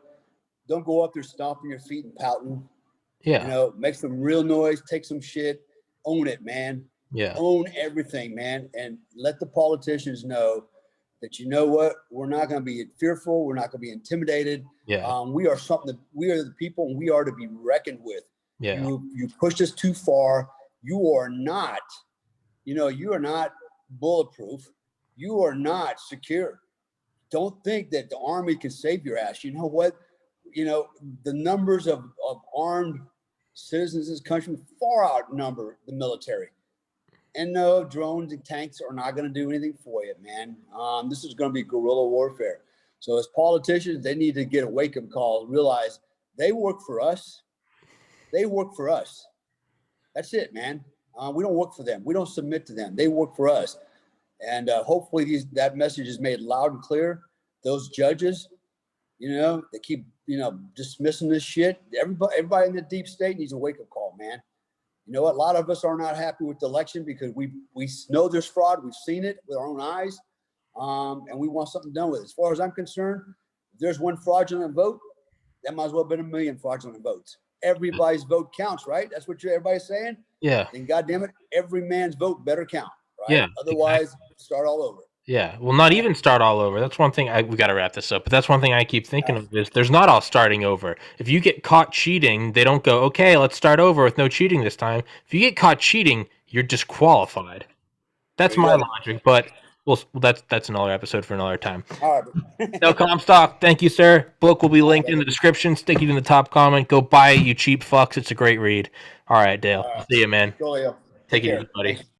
Don't go up there stomping your feet and pouting. Yeah. Make some real noise, take some shit, own it, man. Yeah. Own everything, man. And let the politicians know that, you know what? We're not going to be fearful. We're not going to be intimidated. Yeah. We are we are the people, and we are to be reckoned with. Yeah. You pushed us too far. You are not, you are not bulletproof. You are not secure. Don't think that the Army can save your ass. You know what? The numbers of armed citizens in this country far outnumber the military. And no, drones and tanks are not going to do anything for you, man. This is going to be guerrilla warfare. So as politicians, they need to get a wake-up call, realize they work for us. They work for us. That's it, man. We don't work for them. We don't submit to them. They work for us. And hopefully that message is made loud and clear. Those judges, They keep, dismissing this shit. Everybody in the deep state needs a wake up call, man. You know what? A lot of us are not happy with the election because we know there's fraud. We've seen it with our own eyes, and we want something done with it. As far as I'm concerned, if there's one fraudulent vote, that might as well have been a million fraudulent votes. Everybody's vote counts, right? That's what everybody's saying. Yeah. Then, goddamn it, every man's vote better count, right? Yeah. Otherwise, start all over. Yeah. Well, not even start all over. That's one thing we got to wrap this up. But that's one thing I keep thinking of is there's not all starting over. If you get caught cheating, they don't go, okay, let's start over with no cheating this time. If you get caught cheating, you're disqualified. That's my logic, but that's another episode for another time. All right. No Comstock, thank you, sir. Book will be linked in the description. Stick it in the top comment. Go buy it, you cheap fucks. It's a great read. All right, Dale. See you, man. Go, Leo. Take it easy, buddy.